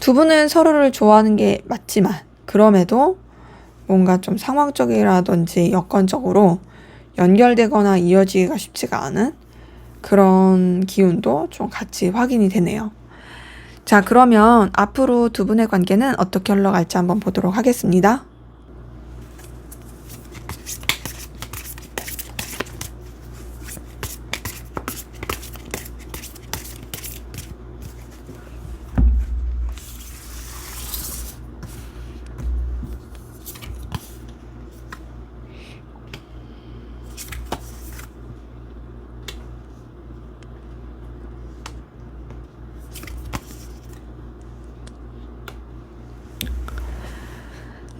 S1: 두 분은 서로를 좋아하는 게 맞지만 그럼에도 뭔가 좀 상황적이라든지 여건적으로 연결되거나 이어지기가 쉽지가 않은 그런 기운도 좀 같이 확인이 되네요. 자, 그러면 앞으로 두 분의 관계는 어떻게 흘러갈지 한번 보도록 하겠습니다.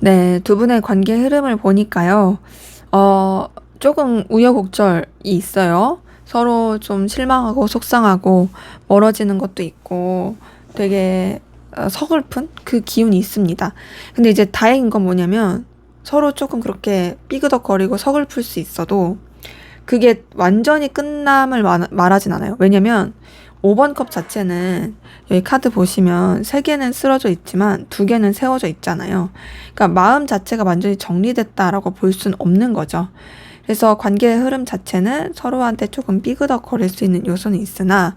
S1: 네, 두 분의 관계 흐름을 보니까요, 조금 우여곡절이 있어요. 서로 좀 실망하고 속상하고 멀어지는 것도 있고 되게 서글픈 그 기운이 있습니다. 근데 이제 다행인 건 뭐냐면 서로 조금 그렇게 삐그덕거리고 서글플 수 있어도 그게 완전히 끝남을 말하진 않아요. 왜냐면 5번 컵 자체는 여기 카드 보시면 3개는 쓰러져 있지만 2개는 세워져 있잖아요. 그러니까 마음 자체가 완전히 정리됐다라고 볼 수는 없는 거죠. 그래서 관계의 흐름 자체는 서로한테 조금 삐그덕거릴 수 있는 요소는 있으나,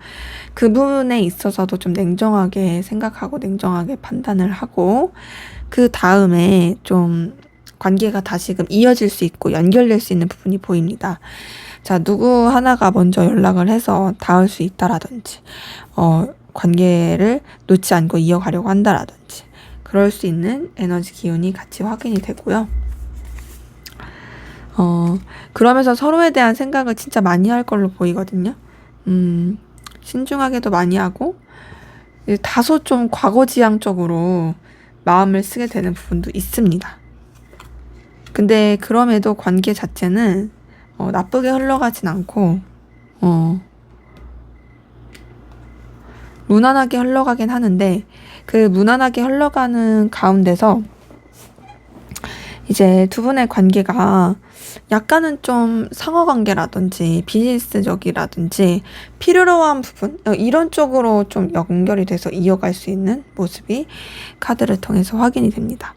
S1: 그 부분에 있어서도 좀 냉정하게 생각하고 냉정하게 판단을 하고 그 다음에 좀 관계가 다시금 이어질 수 있고 연결될 수 있는 부분이 보입니다. 자, 누구 하나가 먼저 연락을 해서 닿을 수 있다라든지, 관계를 놓지 않고 이어가려고 한다라든지, 그럴 수 있는 에너지 기운이 같이 확인이 되고요. 그러면서 서로에 대한 생각을 진짜 많이 할 걸로 보이거든요. 신중하게도 많이 하고, 다소 좀 과거지향적으로 마음을 쓰게 되는 부분도 있습니다. 근데 그럼에도 관계 자체는 나쁘게 흘러가진 않고 무난하게 흘러가긴 하는데, 그 무난하게 흘러가는 가운데서 이제 두 분의 관계가 약간은 좀 상호관계라든지 비즈니스적이라든지 필요로한 부분, 이런 쪽으로 좀 연결이 돼서 이어갈 수 있는 모습이 카드를 통해서 확인이 됩니다.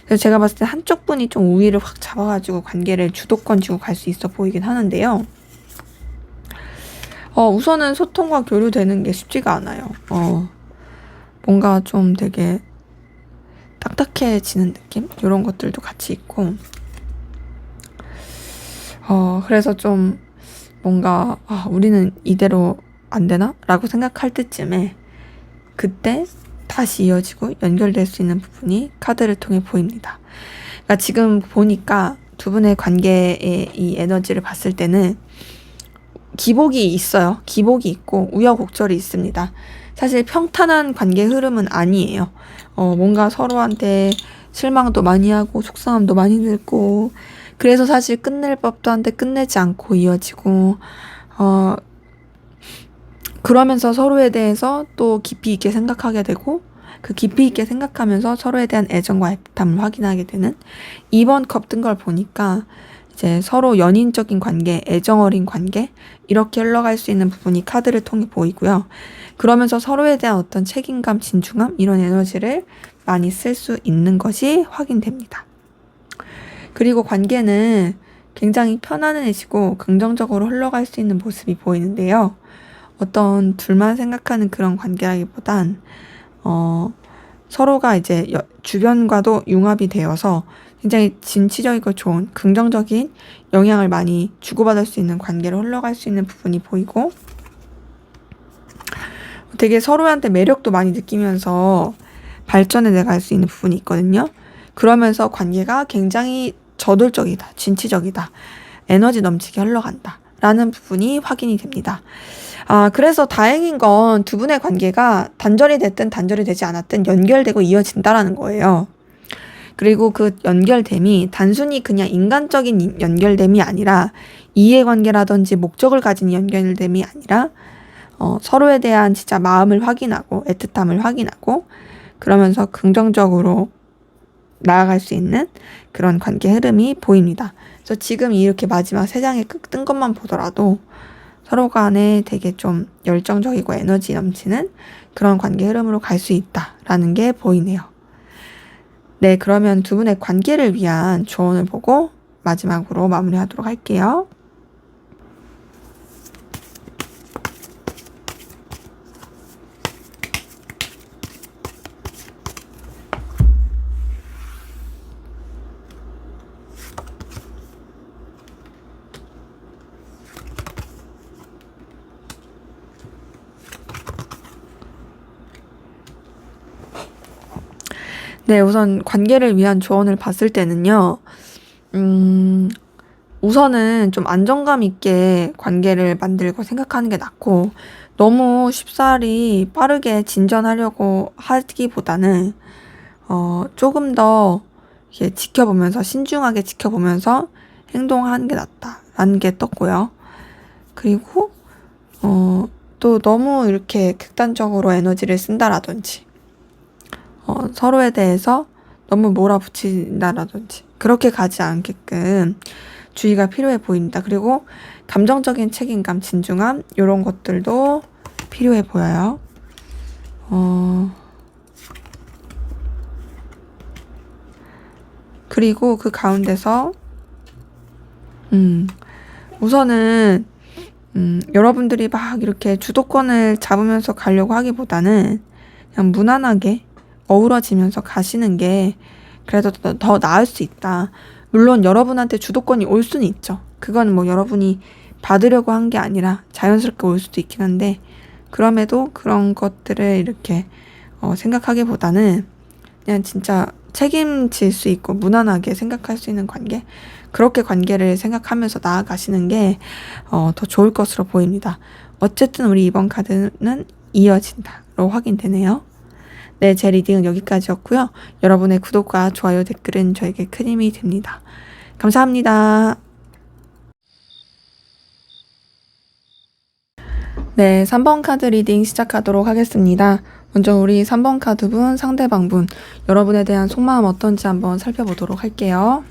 S1: 그래서 제가 봤을 때 한쪽 분이 좀 우위를 확 잡아가지고 관계를 주도권 쥐고 갈 수 있어 보이긴 하는데요. 우선은 소통과 교류되는 게 쉽지가 않아요. 뭔가 좀 되게 딱딱해지는 느낌? 이런 것들도 같이 있고, 그래서 좀 뭔가 우리는 이대로 안 되나? 라고 생각할 때쯤에 그때 다시 이어지고 연결될 수 있는 부분이 카드를 통해 보입니다. 그러니까 지금 보니까 두 분의 관계의 이 에너지를 봤을 때는 기복이 있어요. 기복이 있고 우여곡절이 있습니다. 사실 평탄한 관계 흐름은 아니에요. 뭔가 서로한테 실망도 많이 하고 속상함도 많이 들고 그래서 사실 끝낼 법도 한데 끝내지 않고 이어지고 그러면서 서로에 대해서 또 깊이 있게 생각하게 되고 그 깊이 있게 생각하면서 서로에 대한 애정과 애틋함을 확인하게 되는 이번 컵 뜬 걸 보니까 이제 서로 연인적인 관계, 애정 어린 관계 이렇게 흘러갈 수 있는 부분이 카드를 통해 보이고요. 그러면서 서로에 대한 어떤 책임감, 진중함 이런 에너지를 많이 쓸 수 있는 것이 확인됩니다. 그리고 관계는 굉장히 편안해지고 긍정적으로 흘러갈 수 있는 모습이 보이는데요. 어떤 둘만 생각하는 그런 관계라기보단 서로가 이제 주변과도 융합이 되어서 굉장히 진취적이고 좋은 긍정적인 영향을 많이 주고받을 수 있는 관계로 흘러갈 수 있는 부분이 보이고 되게 서로한테 매력도 많이 느끼면서 발전해 나갈 수 있는 부분이 있거든요. 그러면서 관계가 굉장히 저돌적이다, 진취적이다, 에너지 넘치게 흘러간다 라는 부분이 확인이 됩니다. 그래서 다행인 건 두 분의 관계가 단절이 됐든 단절이 되지 않았든 연결되고 이어진다라는 거예요. 그리고 그 연결됨이 단순히 그냥 인간적인 연결됨이 아니라 이해관계라든지 목적을 가진 연결됨이 아니라 서로에 대한 진짜 마음을 확인하고 애틋함을 확인하고 그러면서 긍정적으로 나아갈 수 있는 그런 관계 흐름이 보입니다. 그래서 지금 이렇게 마지막 세 장에 뜬 것만 보더라도 서로 간에 되게 좀 열정적이고 에너지 넘치는 그런 관계 흐름으로 갈 수 있다라는 게 보이네요. 네, 그러면 두 분의 관계를 위한 조언을 보고 마지막으로 마무리하도록 할게요. 네, 우선 관계를 위한 조언을 봤을 때는요, 우선은 좀 안정감 있게 관계를 만들고 생각하는 게 낫고, 너무 쉽사리 빠르게 진전하려고 하기보다는, 조금 더 이렇게 지켜보면서, 신중하게 지켜보면서 행동하는 게 낫다라는 게 떴고요. 그리고, 또 너무 이렇게 극단적으로 에너지를 쓴다라든지, 서로에 대해서 너무 몰아붙인다라든지 그렇게 가지 않게끔 주의가 필요해 보입니다. 그리고 감정적인 책임감, 진중함 이런 것들도 필요해 보여요. 그리고 그 가운데서 우선은 여러분들이 막 이렇게 주도권을 잡으면서 가려고 하기보다는 그냥 무난하게 어우러지면서 가시는 게 그래도 더 나을 수 있다. 물론 여러분한테 주도권이 올 수는 있죠. 그건 뭐 여러분이 받으려고 한 게 아니라 자연스럽게 올 수도 있긴 한데 그럼에도 그런 것들을 이렇게 생각하기보다는 그냥 진짜 책임질 수 있고 무난하게 생각할 수 있는 관계 그렇게 관계를 생각하면서 나아가시는 게 더 좋을 것으로 보입니다. 어쨌든 우리 이번 카드는 이어진다로 확인되네요. 네, 제 리딩은 여기까지였고요. 여러분의 구독과 좋아요, 댓글은 저에게 큰 힘이 됩니다. 감사합니다. 네, 3번 카드 리딩 시작하도록 하겠습니다. 먼저 우리 3번 카드분, 상대방분, 여러분에 대한 속마음 어떤지 한번 살펴보도록 할게요.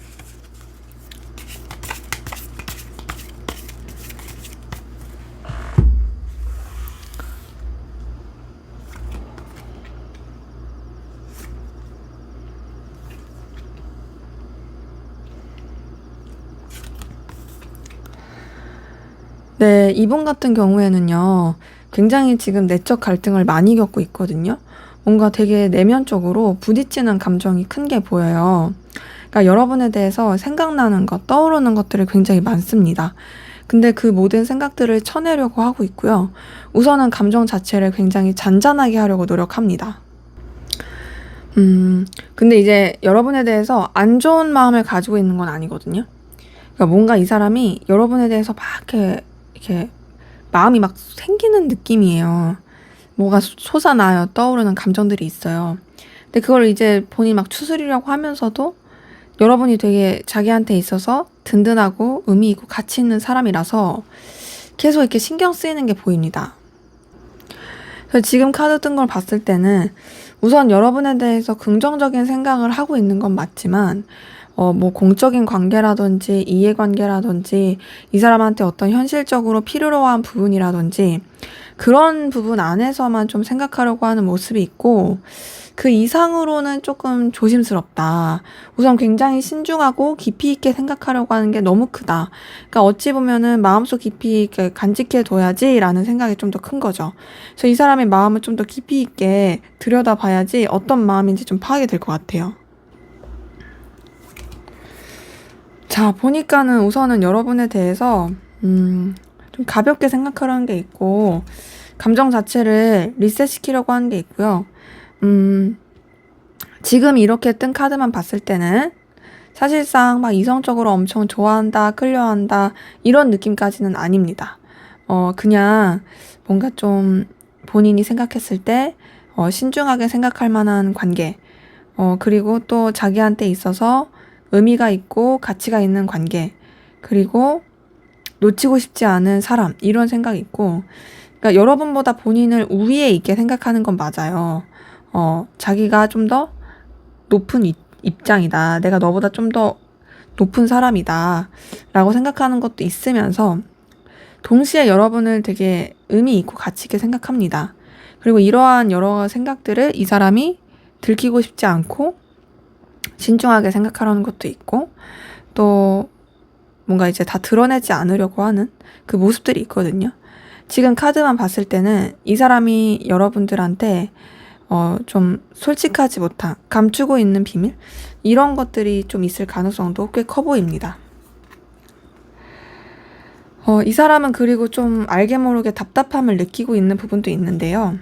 S1: 네, 이분 같은 경우에는요, 굉장히 지금 내적 갈등을 많이 겪고 있거든요. 뭔가 되게 내면적으로 부딪히는 감정이 큰 게 보여요. 그러니까 여러분에 대해서 생각나는 것, 떠오르는 것들이 굉장히 많습니다. 근데 그 모든 생각들을 쳐내려고 하고 있고요. 우선은 감정 자체를 굉장히 잔잔하게 하려고 노력합니다. 근데 이제 여러분에 대해서 안 좋은 마음을 가지고 있는 건 아니거든요. 그러니까 뭔가 이 사람이 여러분에 대해서 막 이렇게 마음이 막 생기는 느낌이에요. 뭐가 솟아나요. 떠오르는 감정들이 있어요. 근데 그걸 이제 본인이 막 추스리려고 하면서도 여러분이 되게 자기한테 있어서 든든하고 의미 있고 가치 있는 사람이라서 계속 이렇게 신경 쓰이는 게 보입니다. 그래서 지금 카드 뜬 걸 봤을 때는 우선 여러분에 대해서 긍정적인 생각을 하고 있는 건 맞지만 뭐 공적인 관계라든지 이해관계라든지 이 사람한테 어떤 현실적으로 필요로 한 부분이라든지 그런 부분 안에서만 좀 생각하려고 하는 모습이 있고 그 이상으로는 조금 조심스럽다. 우선 굉장히 신중하고 깊이 있게 생각하려고 하는 게 너무 크다. 그러니까 어찌 보면은 마음속 깊이 이렇게 간직해 둬야지라는 생각이 좀 더 큰 거죠. 그래서 이 사람의 마음을 좀 더 깊이 있게 들여다봐야지 어떤 마음인지 좀 파악이 될 것 같아요. 자, 보니까는 우선은 여러분에 대해서 좀 가볍게 생각하려는 게 있고 감정 자체를 리셋시키려고 하는 게 있고요. 지금 이렇게 뜬 카드만 봤을 때는 사실상 막 이성적으로 엄청 좋아한다, 끌려한다 이런 느낌까지는 아닙니다. 그냥 뭔가 좀 본인이 생각했을 때 신중하게 생각할 만한 관계, 그리고 또 자기한테 있어서 의미가 있고 가치가 있는 관계, 그리고 놓치고 싶지 않은 사람, 이런 생각이 있고, 그러니까 여러분보다 본인을 우위에 있게 생각하는 건 맞아요. 자기가 좀 더 높은 입장이다. 내가 너보다 좀 더 높은 사람이다. 라고 생각하는 것도 있으면서, 동시에 여러분을 되게 의미 있고 가치 있게 생각합니다. 그리고 이러한 여러 생각들을 이 사람이 들키고 싶지 않고, 신중하게 생각하려는 것도 있고, 또 뭔가 이제 다 드러내지 않으려고 하는 그 모습들이 있거든요. 지금 카드만 봤을 때는 이 사람이 여러분들한테 좀 솔직하지 못한, 감추고 있는 비밀? 이런 것들이 좀 있을 가능성도 꽤 커 보입니다. 이 사람은 그리고 좀 알게 모르게 답답함을 느끼고 있는 부분도 있는데요.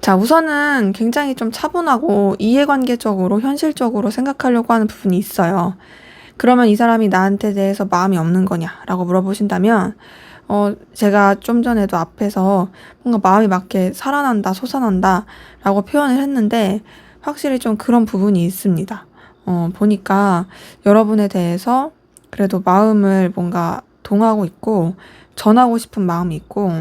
S1: 자, 우선은 굉장히 좀 차분하고 이해관계적으로, 현실적으로 생각하려고 하는 부분이 있어요. 그러면 이 사람이 나한테 대해서 마음이 없는 거냐라고 물어보신다면, 제가 좀 전에도 앞에서 뭔가 마음이 막 이렇게 살아난다, 솟아난다 라고 표현을 했는데, 확실히 좀 그런 부분이 있습니다. 보니까 여러분에 대해서 그래도 마음을 뭔가 동하고 있고, 전하고 싶은 마음이 있고,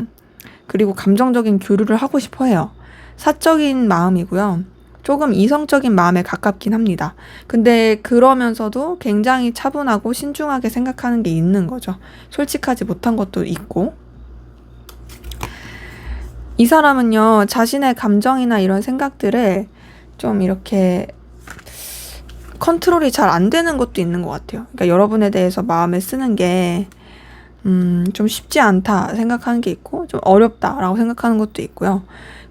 S1: 그리고 감정적인 교류를 하고 싶어 해요. 사적인 마음이고요. 조금 이성적인 마음에 가깝긴 합니다. 근데 그러면서도 굉장히 차분하고 신중하게 생각하는 게 있는 거죠. 솔직하지 못한 것도 있고. 이 사람은요, 자신의 감정이나 이런 생각들을 좀 이렇게 컨트롤이 잘 안 되는 것도 있는 것 같아요. 그러니까 여러분에 대해서 마음을 쓰는 게 좀 쉽지 않다 생각하는 게 있고, 좀 어렵다라고 생각하는 것도 있고요.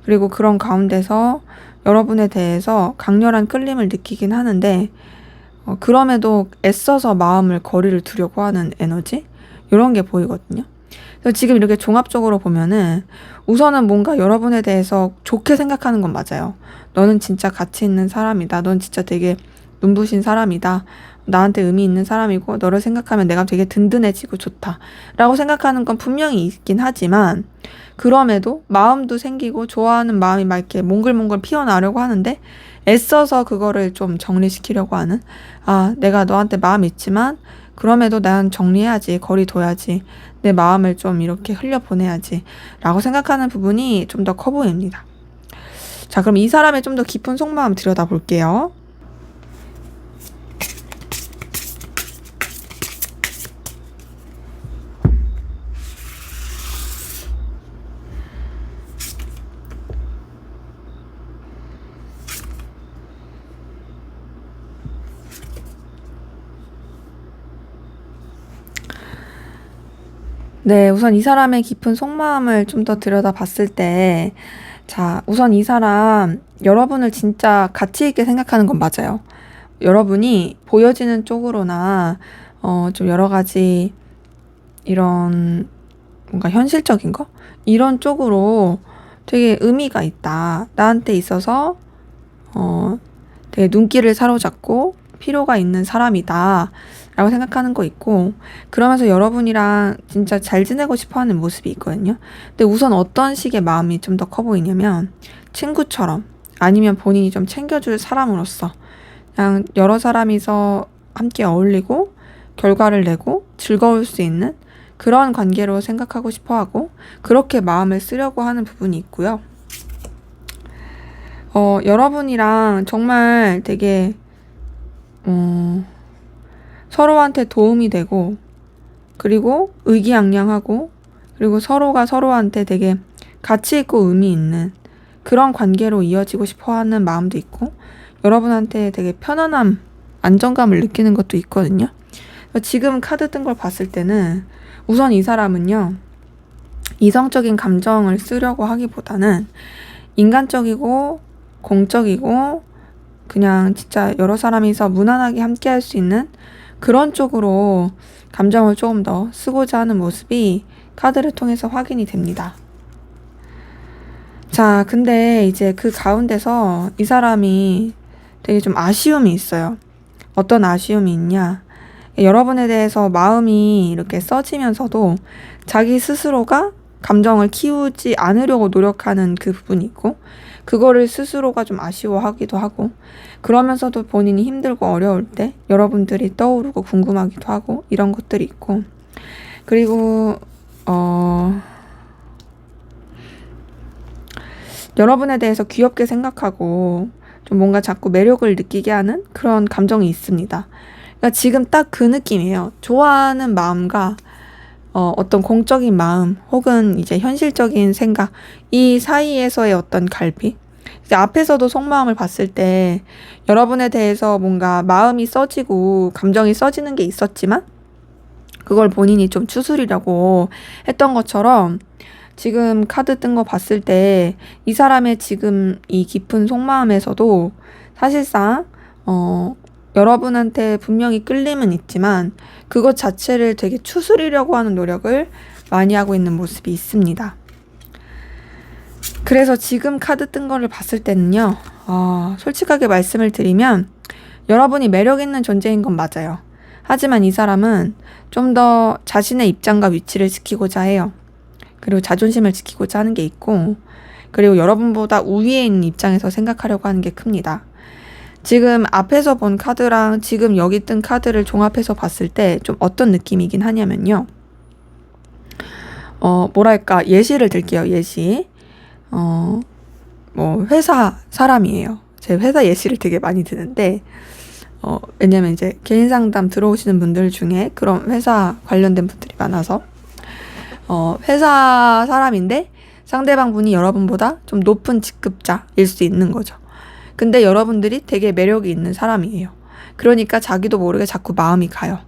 S1: 그리고 그런 가운데서 여러분에 대해서 강렬한 끌림을 느끼긴 하는데, 그럼에도 애써서 마음을 거리를 두려고 하는 에너지? 이런 게 보이거든요. 그래서 지금 이렇게 종합적으로 보면은 우선은 뭔가 여러분에 대해서 좋게 생각하는 건 맞아요. 너는 진짜 가치 있는 사람이다. 넌 진짜 되게 눈부신 사람이다. 나한테 의미 있는 사람이고 너를 생각하면 내가 되게 든든해지고 좋다. 라고 생각하는 건 분명히 있긴 하지만 그럼에도 마음도 생기고 좋아하는 마음이 막 이렇게 몽글몽글 피어나려고 하는데 애써서 그거를 좀 정리시키려고 하는 내가 너한테 마음 있지만 그럼에도 난 정리해야지. 거리 둬야지. 내 마음을 좀 이렇게 흘려보내야지. 라고 생각하는 부분이 좀 더 커 보입니다. 자, 그럼 이 사람의 좀 더 깊은 속마음 들여다볼게요. 네, 우선 이 사람의 깊은 속마음을 좀 더 들여다봤을 때, 자, 우선 이 사람, 여러분을 진짜 가치 있게 생각하는 건 맞아요. 여러분이 보여지는 쪽으로나, 좀 여러 가지 이런 뭔가 현실적인 거? 이런 쪽으로 되게 의미가 있다. 나한테 있어서 되게 눈길을 사로잡고 필요가 있는 사람이다. 라고 생각하는 거 있고, 그러면서 여러분이랑 진짜 잘 지내고 싶어 하는 모습이 있거든요. 근데 우선 어떤 식의 마음이 좀 더 커 보이냐면, 친구처럼, 아니면 본인이 좀 챙겨줄 사람으로서, 그냥 여러 사람이서 함께 어울리고, 결과를 내고, 즐거울 수 있는 그런 관계로 생각하고 싶어 하고, 그렇게 마음을 쓰려고 하는 부분이 있고요. 여러분이랑 정말 되게, 서로한테 도움이 되고, 그리고 의기양양하고, 그리고 서로가 서로한테 되게 가치 있고 의미 있는 그런 관계로 이어지고 싶어 하는 마음도 있고, 여러분한테 되게 편안함, 안정감을 느끼는 것도 있거든요. 지금 카드 뜬 걸 봤을 때는 우선 이 사람은요, 이성적인 감정을 쓰려고 하기보다는 인간적이고 공적이고 그냥 진짜 여러 사람이서 무난하게 함께 할 수 있는 그런 쪽으로 감정을 조금 더 쓰고자 하는 모습이 카드를 통해서 확인이 됩니다. 자, 근데 이제 그 가운데서 이 사람이 되게 좀 아쉬움이 있어요. 어떤 아쉬움이 있냐? 여러분에 대해서 마음이 이렇게 써지면서도 자기 스스로가 감정을 키우지 않으려고 노력하는 그 부분이 있고, 그거를 스스로가 좀 아쉬워하기도 하고, 그러면서도 본인이 힘들고 어려울 때 여러분들이 떠오르고 궁금하기도 하고, 이런 것들이 있고, 그리고 여러분에 대해서 귀엽게 생각하고 좀 뭔가 자꾸 매력을 느끼게 하는 그런 감정이 있습니다. 그러니까 지금 딱 그 느낌이에요. 좋아하는 마음과 어떤 공적인 마음 혹은 이제 현실적인 생각, 이 사이에서의 어떤 갈피. 이제 앞에서도 속마음을 봤을 때 여러분에 대해서 뭔가 마음이 써지고 감정이 써지는 게 있었지만 그걸 본인이 좀 추스리려고 했던 것처럼, 지금 카드 뜬 거 봤을 때 이 사람의 지금 이 깊은 속마음에서도 사실상 여러분한테 분명히 끌림은 있지만 그것 자체를 되게 추스리려고 하는 노력을 많이 하고 있는 모습이 있습니다. 그래서 지금 카드 뜬 거를 봤을 때는요, 솔직하게 말씀을 드리면 여러분이 매력 있는 존재인 건 맞아요. 하지만 이 사람은 좀 더 자신의 입장과 위치를 지키고자 해요. 그리고 자존심을 지키고자 하는 게 있고, 그리고 여러분보다 우위에 있는 입장에서 생각하려고 하는 게 큽니다. 지금 앞에서 본 카드랑 지금 여기 뜬 카드를 종합해서 봤을 때 좀 어떤 느낌이긴 하냐면요. 뭐랄까, 예시를 들게요, 예시. 회사 사람이에요. 제 회사 예시를 되게 많이 드는데, 왜냐면 이제 개인 상담 들어오시는 분들 중에 그런 회사 관련된 분들이 많아서, 회사 사람인데 상대방 분이 여러분보다 좀 높은 직급자일 수 있는 거죠. 근데 여러분들이 되게 매력이 있는 사람이에요. 그러니까 자기도 모르게 자꾸 마음이 가요.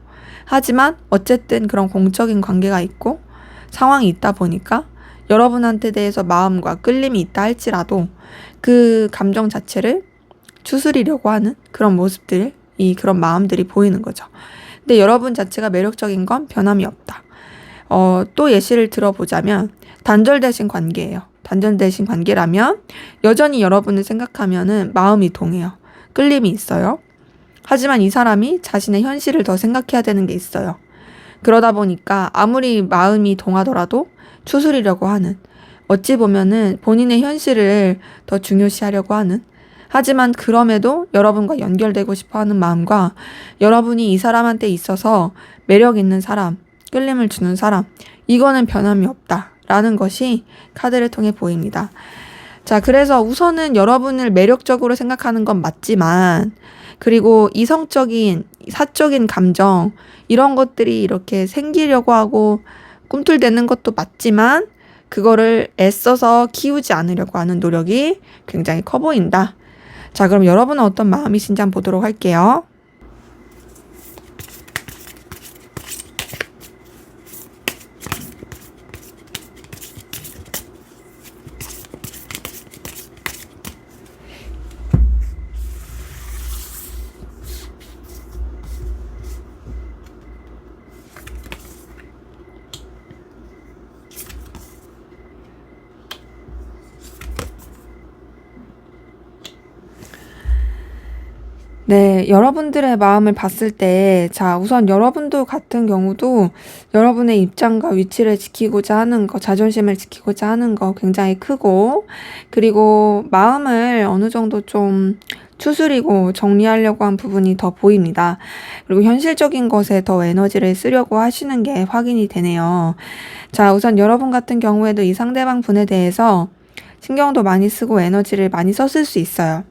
S1: 하지만 어쨌든 그런 공적인 관계가 있고 상황이 있다 보니까 여러분한테 대해서 마음과 끌림이 있다 할지라도 그 감정 자체를 추스리려고 하는 그런 모습들, 그런 마음들이 보이는 거죠. 근데 여러분 자체가 매력적인 건 변함이 없다. 또 예시를 들어보자면 단절되신 관계예요. 단절되신 관계라면 여전히 여러분을 생각하면은 마음이 동해요. 끌림이 있어요. 하지만 이 사람이 자신의 현실을 더 생각해야 되는 게 있어요. 그러다 보니까 아무리 마음이 동하더라도 추스리려고 하는, 어찌 보면은 본인의 현실을 더 중요시하려고 하는, 하지만 그럼에도 여러분과 연결되고 싶어 하는 마음과 여러분이 이 사람한테 있어서 매력 있는 사람, 끌림을 주는 사람, 이거는 변함이 없다라는 것이 카드를 통해 보입니다. 자, 그래서 우선은 여러분을 매력적으로 생각하는 건 맞지만, 그리고 이성적인, 사적인 감정, 이런 것들이 이렇게 생기려고 하고 꿈틀대는 것도 맞지만, 그거를 애써서 키우지 않으려고 하는 노력이 굉장히 커 보인다. 자, 그럼 여러분은 어떤 마음이신지 한번 보도록 할게요. 네, 여러분들의 마음을 봤을 때, 자, 우선 여러분도 같은 경우도 여러분의 입장과 위치를 지키고자 하는 거, 자존심을 지키고자 하는 거 굉장히 크고, 그리고 마음을 어느 정도 좀 추스리고 정리하려고 한 부분이 더 보입니다. 그리고 현실적인 것에 더 에너지를 쓰려고 하시는 게 확인이 되네요. 자, 우선 여러분 같은 경우에도 이 상대방 분에 대해서 신경도 많이 쓰고 에너지를 많이 썼을 수 있어요.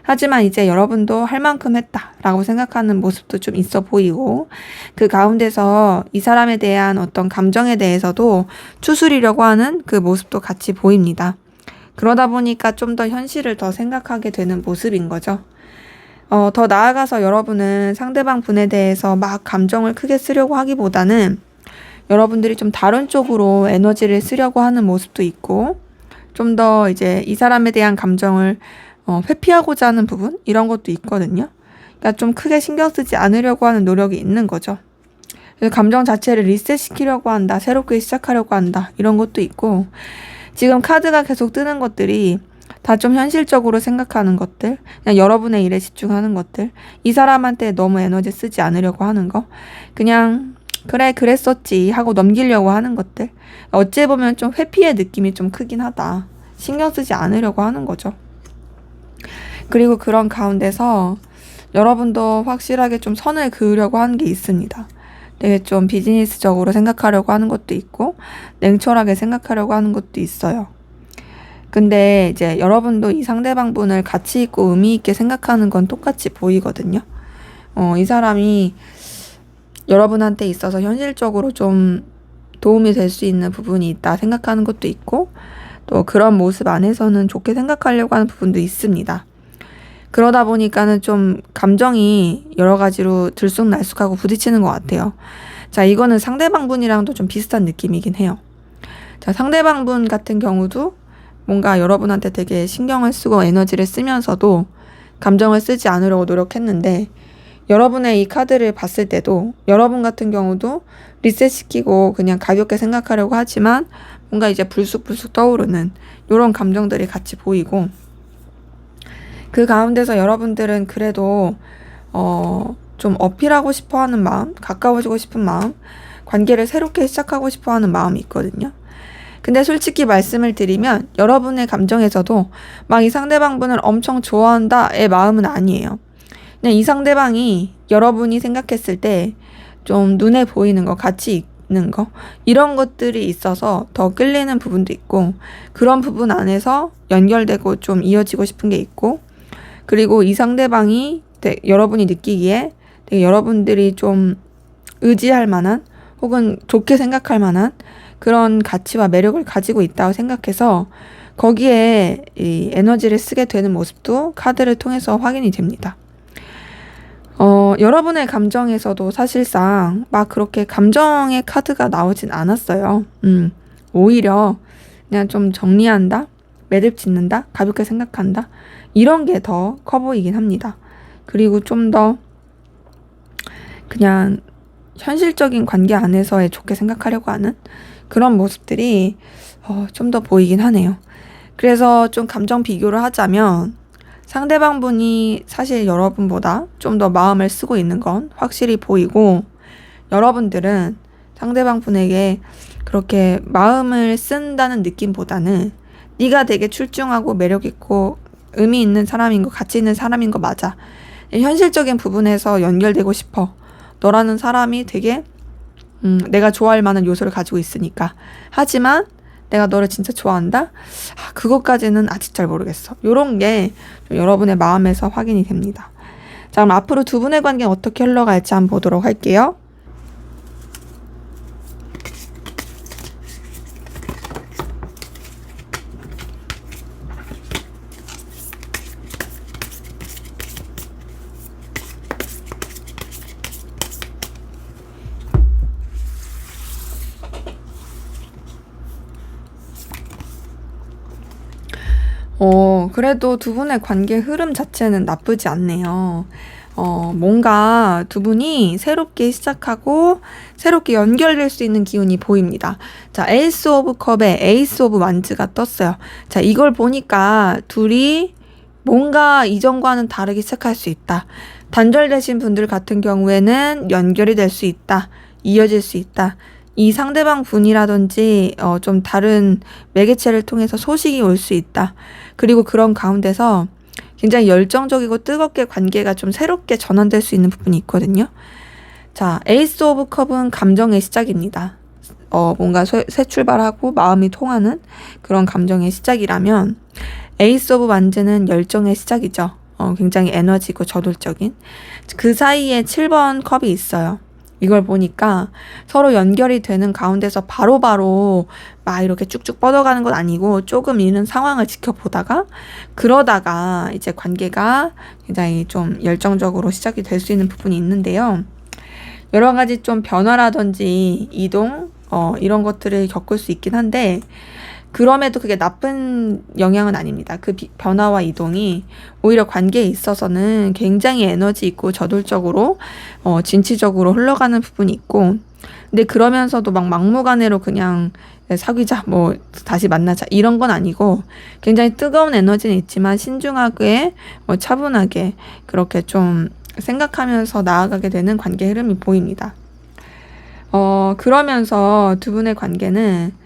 S1: 하지만 이제 여러분도 할 만큼 했다라고 생각하는 모습도 좀 있어 보이고, 그 가운데서 이 사람에 대한 어떤 감정에 대해서도 추스리려고 하는 그 모습도 같이 보입니다. 그러다 보니까 좀 더 현실을 더 생각하게 되는 모습인 거죠. 더 나아가서 여러분은 상대방 분에 대해서 막 감정을 크게 쓰려고 하기보다는 여러분들이 좀 다른 쪽으로 에너지를 쓰려고 하는 모습도 있고, 좀 더 이제 이 사람에 대한 감정을 회피하고자 하는 부분? 이런 것도 있거든요. 그러니까 좀 크게 신경 쓰지 않으려고 하는 노력이 있는 거죠. 그래서 감정 자체를 리셋시키려고 한다, 새롭게 시작하려고 한다, 이런 것도 있고, 지금 카드가 계속 뜨는 것들이 다 좀 현실적으로 생각하는 것들, 그냥 여러분의 일에 집중하는 것들, 이 사람한테 너무 에너지 쓰지 않으려고 하는 거, 그냥 그래 그랬었지 하고 넘기려고 하는 것들, 어찌 보면 좀 회피의 느낌이 좀 크긴 하다. 신경 쓰지 않으려고 하는 거죠. 그리고 그런 가운데서 여러분도 확실하게 좀 선을 그으려고 하는 게 있습니다. 되게 좀 비즈니스적으로 생각하려고 하는 것도 있고, 냉철하게 생각하려고 하는 것도 있어요. 근데 이제 여러분도 이 상대방 분을 가치 있고 의미 있게 생각하는 건 똑같이 보이거든요. 이 사람이 여러분한테 있어서 현실적으로 좀 도움이 될 수 있는 부분이 있다 생각하는 것도 있고, 또 그런 모습 안에서는 좋게 생각하려고 하는 부분도 있습니다. 그러다 보니까는 좀 감정이 여러 가지로 들쑥날쑥하고 부딪히는 것 같아요. 자, 이거는 상대방 분이랑도 좀 비슷한 느낌이긴 해요. 자, 상대방 분 같은 경우도 뭔가 여러분한테 되게 신경을 쓰고 에너지를 쓰면서도 감정을 쓰지 않으려고 노력했는데, 여러분의 이 카드를 봤을 때도 여러분 같은 경우도 리셋시키고 그냥 가볍게 생각하려고 하지만 뭔가 이제 불쑥불쑥 떠오르는 이런 감정들이 같이 보이고, 그 가운데서 여러분들은 그래도 좀 어필하고 싶어 하는 마음, 가까워지고 싶은 마음, 관계를 새롭게 시작하고 싶어 하는 마음이 있거든요. 근데 솔직히 말씀을 드리면 여러분의 감정에서도 막 이 상대방 분을 엄청 좋아한다의 마음은 아니에요. 그냥 이 상대방이 여러분이 생각했을 때 좀 눈에 보이는 거, 가치 있는 거, 이런 것들이 있어서 더 끌리는 부분도 있고, 그런 부분 안에서 연결되고 좀 이어지고 싶은 게 있고, 그리고 이 상대방이 여러분이 느끼기에 되게 여러분들이 좀 의지할 만한 혹은 좋게 생각할 만한 그런 가치와 매력을 가지고 있다고 생각해서 거기에 이 에너지를 쓰게 되는 모습도 카드를 통해서 확인이 됩니다. 여러분의 감정에서도 사실상 막 그렇게 감정의 카드가 나오진 않았어요. 오히려 그냥 좀 정리한다, 매듭 짓는다, 가볍게 생각한다, 이런 게 더 커 보이긴 합니다. 그리고 좀 더 그냥 현실적인 관계 안에서의 좋게 생각하려고 하는 그런 모습들이 좀 더 보이긴 하네요. 그래서 좀 감정 비교를 하자면 상대방 분이 사실 여러분보다 좀 더 마음을 쓰고 있는 건 확실히 보이고, 여러분들은 상대방 분에게 그렇게 마음을 쓴다는 느낌보다는 네가 되게 출중하고 매력있고 의미 있는 사람인 거, 가치 있는 사람인 거 맞아. 현실적인 부분에서 연결되고 싶어. 너라는 사람이 되게 내가 좋아할 만한 요소를 가지고 있으니까. 하지만 내가 너를 진짜 좋아한다? 그것까지는 아직 잘 모르겠어. 요런 게 여러분의 마음에서 확인이 됩니다. 자, 그럼 앞으로 두 분의 관계 어떻게 흘러갈지 한번 보도록 할게요. 그래도 두 분의 관계 흐름 자체는 나쁘지 않네요. 뭔가 두 분이 새롭게 시작하고 새롭게 연결될 수 있는 기운이 보입니다. 자, 에이스 오브 컵에 에이스 오브 완즈가 떴어요. 자, 이걸 보니까 둘이 뭔가 이전과는 다르게 시작할 수 있다. 단절되신 분들 같은 경우에는 연결이 될 수 있다. 이어질 수 있다. 이 상대방 분이라든지 좀 다른 매개체를 통해서 소식이 올 수 있다. 그리고 그런 가운데서 굉장히 열정적이고 뜨겁게 관계가 좀 새롭게 전환될 수 있는 부분이 있거든요. 자, 에이스 오브 컵은 감정의 시작입니다. 뭔가 새 출발하고 마음이 통하는 그런 감정의 시작이라면 에이스 오브 완즈는 열정의 시작이죠. 굉장히 에너지고 저돌적인. 그 사이에 7번 컵이 있어요. 이걸 보니까 서로 연결이 되는 가운데서 바로바로 막 이렇게 쭉쭉 뻗어가는 건 아니고 조금 이런 상황을 지켜보다가 그러다가 이제 관계가 굉장히 좀 열정적으로 시작이 될 수 있는 부분이 있는데요. 여러 가지 좀 변화라든지 이동, 이런 것들을 겪을 수 있긴 한데 그럼에도 그게 나쁜 영향은 아닙니다. 그 변화와 이동이 오히려 관계에 있어서는 굉장히 에너지 있고 저돌적으로 진취적으로 흘러가는 부분이 있고 근데 그러면서도 막 막무가내로 그냥 사귀자 뭐 다시 만나자 이런 건 아니고 굉장히 뜨거운 에너지는 있지만 신중하게 차분하게 그렇게 좀 생각하면서 나아가게 되는 관계 흐름이 보입니다. 그러면서 두 분의 관계는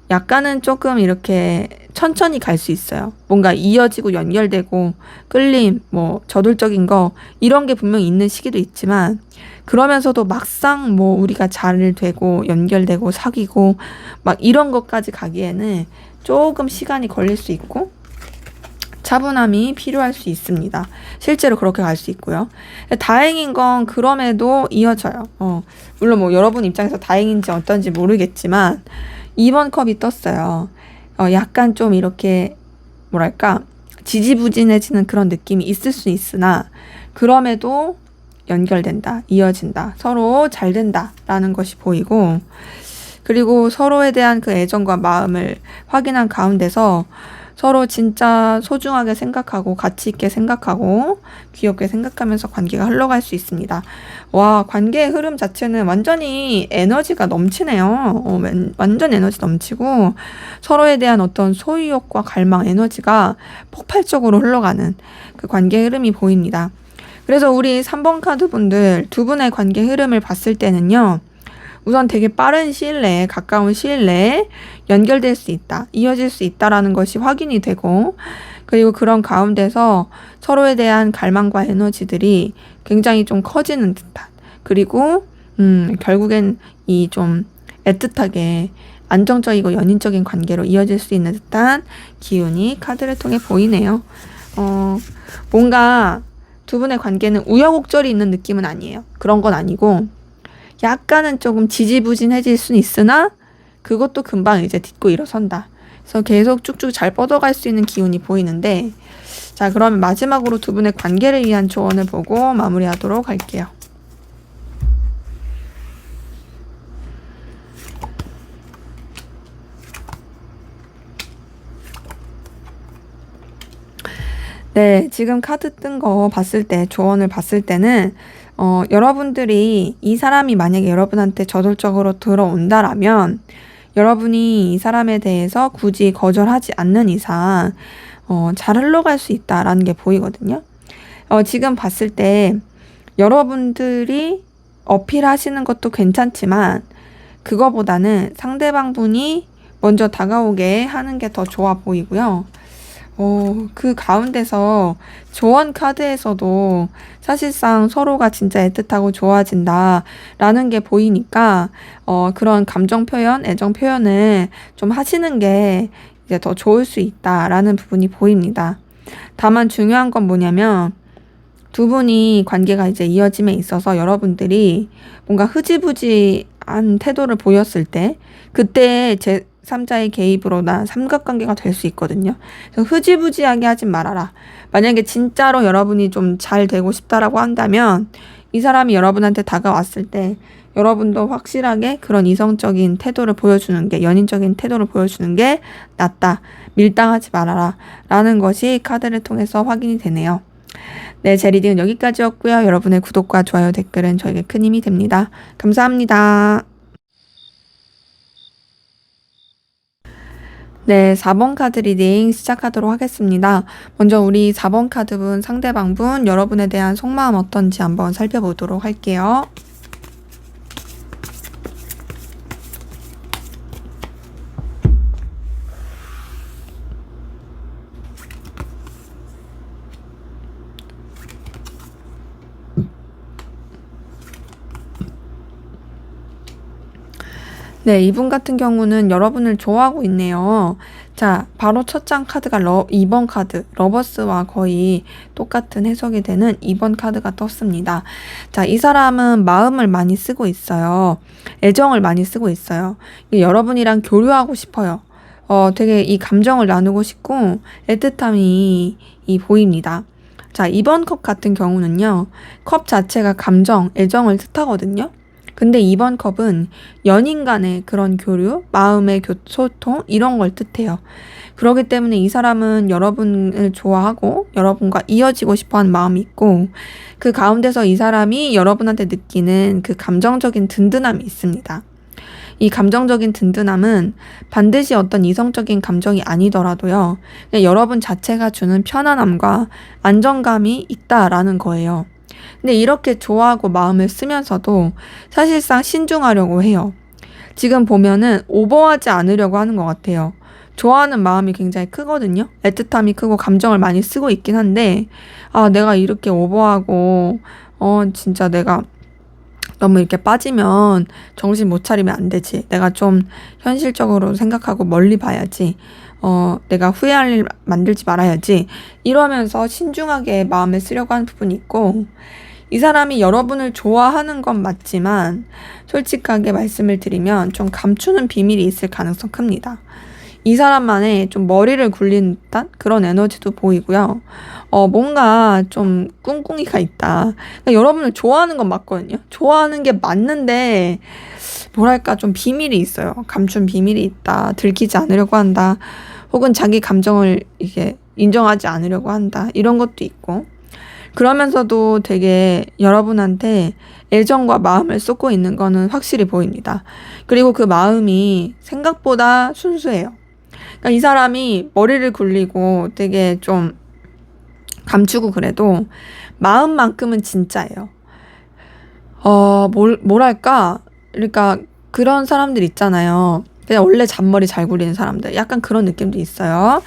S1: 약간은 조금 이렇게 천천히 갈 수 있어요. 뭔가 이어지고 연결되고 끌림, 뭐 저돌적인 거 이런 게 분명히 있는 시기도 있지만 그러면서도 막상 뭐 우리가 잘 되고 연결되고 사귀고 막 이런 것까지 가기에는 조금 시간이 걸릴 수 있고 차분함이 필요할 수 있습니다. 실제로 그렇게 갈 수 있고요. 다행인 건 그럼에도 이어져요. 물론 뭐 여러분 입장에서 다행인지 어떤지 모르겠지만 2번 컵이 떴어요. 약간 좀 이렇게 뭐랄까 지지부진해지는 그런 느낌이 있을 수 있으나 그럼에도 연결된다, 이어진다, 서로 잘 된다라는 것이 보이고 그리고 서로에 대한 그 애정과 마음을 확인한 가운데서 서로 진짜 소중하게 생각하고 가치 있게 생각하고 귀엽게 생각하면서 관계가 흘러갈 수 있습니다. 와, 관계의 흐름 자체는 완전히 에너지가 넘치네요. 완전 에너지 넘치고 서로에 대한 어떤 소유욕과 갈망 에너지가 폭발적으로 흘러가는 그 관계의 흐름이 보입니다. 그래서 우리 3번 카드 분들 두 분의 관계 흐름을 봤을 때는요. 우선 되게 빠른 시일 내에 가까운 시일 내에 연결될 수 있다. 이어질 수 있다라는 것이 확인이 되고 그리고 그런 가운데서 서로에 대한 갈망과 에너지들이 굉장히 좀 커지는 듯한 그리고 결국엔 이 좀 애틋하게 안정적이고 연인적인 관계로 이어질 수 있는 듯한 기운이 카드를 통해 보이네요. 뭔가 두 분의 관계는 우여곡절이 있는 느낌은 아니에요. 그런 건 아니고 약간은 조금 지지부진해질 수는 있으나 그것도 금방 이제 딛고 일어선다. 그래서 계속 쭉쭉 잘 뻗어갈 수 있는 기운이 보이는데 자, 그러면 마지막으로 두 분의 관계를 위한 조언을 보고 마무리하도록 할게요. 네, 지금 카드 뜬 거 봤을 때, 조언을 봤을 때는 여러분들이 이 사람이 만약에 여러분한테 저돌적으로 들어온다라면 여러분이 이 사람에 대해서 굳이 거절하지 않는 이상 잘 흘러갈 수 있다라는 게 보이거든요. 지금 봤을 때 여러분들이 어필하시는 것도 괜찮지만 그거보다는 상대방 분이 먼저 다가오게 하는 게 더 좋아 보이고요. 그 가운데서 조언 카드에서도 사실상 서로가 진짜 애틋하고 좋아진다라는 게 보이니까 그런 감정 표현, 애정 표현을 좀 하시는 게 이제 더 좋을 수 있다라는 부분이 보입니다. 다만 중요한 건 뭐냐면 두 분이 관계가 이제 이어짐에 있어서 여러분들이 뭔가 흐지부지한 태도를 보였을 때 그때 제3자의 개입으로 난 삼각관계가 될 수 있거든요. 그래서 흐지부지하게 하진 말아라. 만약에 진짜로 여러분이 좀 잘 되고 싶다라고 한다면 이 사람이 여러분한테 다가왔을 때 여러분도 확실하게 그런 이성적인 태도를 보여주는 게 연인적인 태도를 보여주는 게 낫다. 밀당하지 말아라. 라는 것이 카드를 통해서 확인이 되네요. 네, 제 리딩은 여기까지였고요. 여러분의 구독과 좋아요, 댓글은 저에게 큰 힘이 됩니다. 감사합니다. 네, 4번 카드 리딩 시작하도록 하겠습니다. 먼저 우리 4번 카드분, 상대방분, 여러분에 대한 속마음 어떤지 한번 살펴보도록 할게요. 네, 이분 같은 경우는 여러분을 좋아하고 있네요. 자, 바로 첫 장 카드가 2번 카드, 러버스와 거의 똑같은 해석이 되는 2번 카드가 떴습니다. 자, 이 사람은 마음을 많이 쓰고 있어요. 애정을 많이 쓰고 있어요. 여러분이랑 교류하고 싶어요. 되게 이 감정을 나누고 싶고 애틋함이 보입니다. 자, 2번 컵 같은 경우는요. 컵 자체가 감정, 애정을 뜻하거든요. 근데 2번 컵은 연인 간의 그런 교류, 마음의 소통 이런 걸 뜻해요. 그렇기 때문에 이 사람은 여러분을 좋아하고 여러분과 이어지고 싶어하는 마음이 있고 그 가운데서 이 사람이 여러분한테 느끼는 그 감정적인 든든함이 있습니다. 이 감정적인 든든함은 반드시 어떤 이성적인 감정이 아니더라도요. 그냥 여러분 자체가 주는 편안함과 안정감이 있다라는 거예요. 근데 이렇게 좋아하고 마음을 쓰면서도 사실상 신중하려고 해요. 지금 보면은 오버하지 않으려고 하는 것 같아요. 좋아하는 마음이 굉장히 크거든요. 애틋함이 크고 감정을 많이 쓰고 있긴 한데 내가 이렇게 오버하고 진짜 내가 너무 이렇게 빠지면 정신 못 차리면 안 되지. 내가 좀 현실적으로 생각하고 멀리 봐야지. 내가 후회할 일 만들지 말아야지. 이러면서 신중하게 마음을 쓰려고 하는 부분이 있고 이 사람이 여러분을 좋아하는 건 맞지만 솔직하게 말씀을 드리면 좀 감추는 비밀이 있을 가능성 큽니다. 이 사람만의 좀 머리를 굴린 듯한 그런 에너지도 보이고요. 뭔가 좀 꿍꿍이가 있다. 그러니까 여러분을 좋아하는 건 맞거든요. 좋아하는 게 맞는데 뭐랄까 좀 비밀이 있어요. 감춘 비밀이 있다. 들키지 않으려고 한다. 혹은 자기 감정을 이게 인정하지 않으려고 한다. 이런 것도 있고. 그러면서도 되게 여러분한테 애정과 마음을 쏟고 있는 거는 확실히 보입니다. 그리고 그 마음이 생각보다 순수해요. 그러니까 이 사람이 머리를 굴리고 되게 좀 감추고 그래도 마음만큼은 진짜예요. 뭐랄까. 그러니까 그런 사람들 있잖아요. 그냥 원래 잔머리 잘 굴리는 사람들. 약간 그런 느낌도 있어요.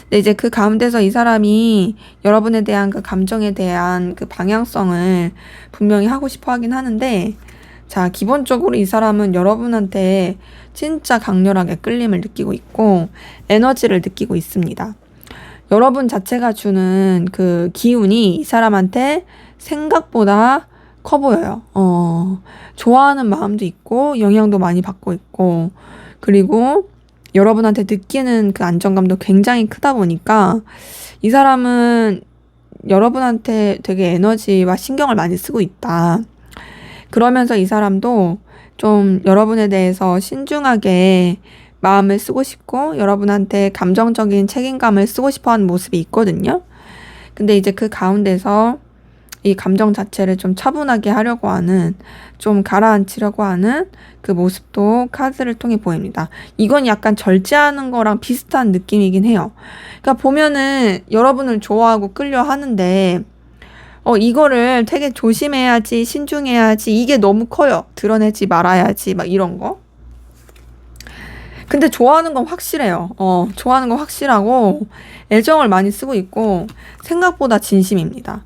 S1: 근데 이제 그 가운데서 이 사람이 여러분에 대한 그 감정에 대한 그 방향성을 분명히 하고 싶어 하긴 하는데, 자, 기본적으로 이 사람은 여러분한테 진짜 강렬하게 끌림을 느끼고 있고, 에너지를 느끼고 있습니다. 여러분 자체가 주는 그 기운이 이 사람한테 생각보다 커 보여요. 좋아하는 마음도 있고, 영향도 많이 받고 있고, 그리고 여러분한테 느끼는 그 안정감도 굉장히 크다 보니까 이 사람은 여러분한테 되게 에너지와 신경을 많이 쓰고 있다. 그러면서 이 사람도 좀 여러분에 대해서 신중하게 마음을 쓰고 싶고 여러분한테 감정적인 책임감을 쓰고 싶어 하는 모습이 있거든요. 근데 이제 그 가운데서 이 감정 자체를 좀 차분하게 하려고 하는, 좀 가라앉히려고 하는 그 모습도 카드를 통해 보입니다. 이건 약간 절제하는 거랑 비슷한 느낌이긴 해요. 그러니까 보면은 여러분을 좋아하고 끌려 하는데, 이거를 되게 조심해야지, 신중해야지, 이게 너무 커요. 드러내지 말아야지, 막 이런 거. 근데 좋아하는 건 확실해요. 좋아하는 건 확실하고, 애정을 많이 쓰고 있고, 생각보다 진심입니다.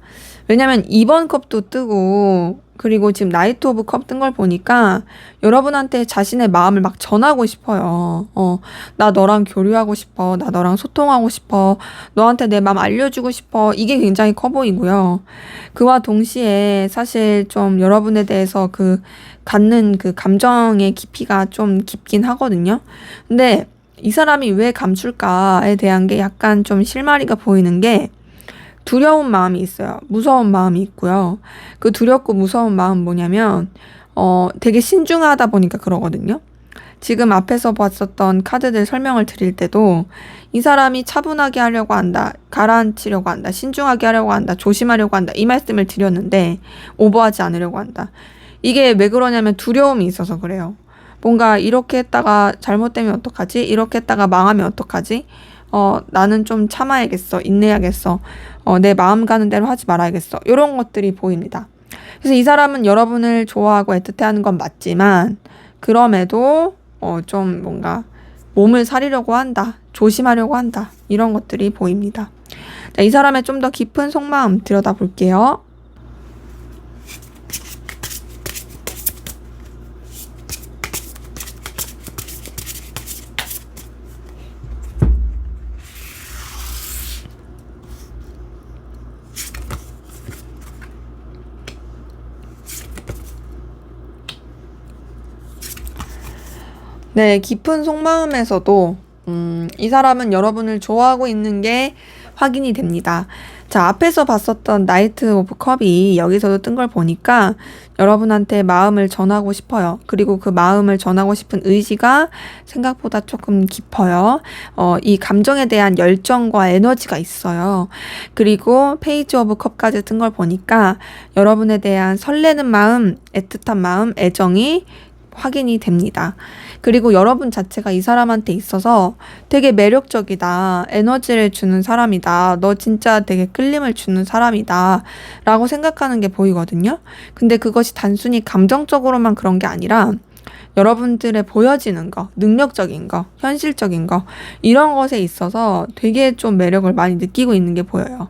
S1: 왜냐면 2번 컵도 뜨고 그리고 지금 나이트 오브 컵 뜬 걸 보니까 여러분한테 자신의 마음을 막 전하고 싶어요. 나 너랑 교류하고 싶어. 나 너랑 소통하고 싶어. 너한테 내 마음 알려주고 싶어. 이게 굉장히 커 보이고요. 그와 동시에 사실 좀 여러분에 대해서 갖는 그 감정의 깊이가 좀 깊긴 하거든요. 근데 이 사람이 왜 감출까에 대한 게 약간 좀 실마리가 보이는 게 두려운 마음이 있어요. 무서운 마음이 있고요. 그 두렵고 무서운 마음 뭐냐면 되게 신중하다 보니까 그러거든요. 지금 앞에서 봤었던 카드들 설명을 드릴 때도 이 사람이 차분하게 하려고 한다, 가라앉히려고 한다, 신중하게 하려고 한다, 조심하려고 한다 이 말씀을 드렸는데 오버하지 않으려고 한다. 이게 왜 그러냐면 두려움이 있어서 그래요. 뭔가 이렇게 했다가 잘못되면 어떡하지? 이렇게 했다가 망하면 어떡하지? 나는 좀 참아야겠어. 인내해야겠어. 내 마음 가는 대로 하지 말아야겠어. 이런 것들이 보입니다. 그래서 이 사람은 여러분을 좋아하고 애틋해하는 건 맞지만 그럼에도 좀 뭔가 몸을 사리려고 한다. 조심하려고 한다. 이런 것들이 보입니다. 자, 이 사람의 좀 더 깊은 속마음 들여다볼게요. 네, 깊은 속마음에서도 이 사람은 여러분을 좋아하고 있는 게 확인이 됩니다. 자, 앞에서 봤었던 나이트 오브 컵이 여기서도 뜬 걸 보니까 여러분한테 마음을 전하고 싶어요. 그리고 그 마음을 전하고 싶은 의지가 생각보다 조금 깊어요. 이 감정에 대한 열정과 에너지가 있어요. 그리고 페이지 오브 컵까지 뜬 걸 보니까 여러분에 대한 설레는 마음, 애틋한 마음, 애정이 확인이 됩니다. 그리고 여러분 자체가 이 사람한테 있어서 되게 매력적이다. 에너지를 주는 사람이다. 너 진짜 되게 끌림을 주는 사람이다. 라고 생각하는 게 보이거든요. 근데 그것이 단순히 감정적으로만 그런 게 아니라 여러분들의 보여지는 거, 능력적인 거, 현실적인 거 이런 것에 있어서 되게 좀 매력을 많이 느끼고 있는 게 보여요.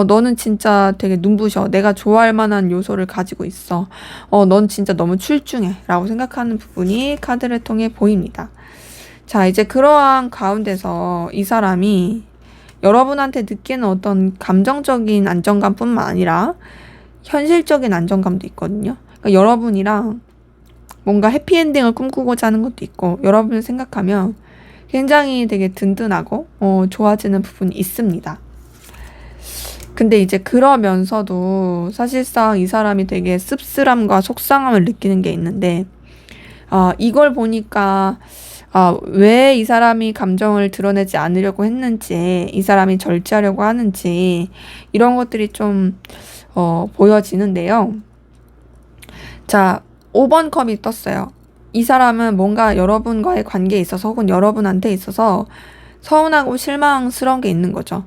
S1: 너는 진짜 되게 눈부셔. 내가 좋아할 만한 요소를 가지고 있어. 넌 진짜 너무 출중해. 라고 생각하는 부분이 카드를 통해 보입니다. 자, 이제 그러한 가운데서 이 사람이 여러분한테 느끼는 어떤 감정적인 안정감뿐만 아니라 현실적인 안정감도 있거든요. 그러니까 여러분이랑 뭔가 해피엔딩을 꿈꾸고자 하는 것도 있고 여러분을 생각하면 굉장히 되게 든든하고 좋아지는 부분이 있습니다. 근데 이제 그러면서도 사실상 이 사람이 되게 씁쓸함과 속상함을 느끼는 게 있는데 이걸 보니까 왜 이 사람이 감정을 드러내지 않으려고 했는지 이 사람이 절제하려고 하는지 이런 것들이 좀 보여지는데요. 자, 5번 컵이 떴어요. 이 사람은 뭔가 여러분과의 관계에 있어서 혹은 여러분한테 있어서 서운하고 실망스러운 게 있는 거죠.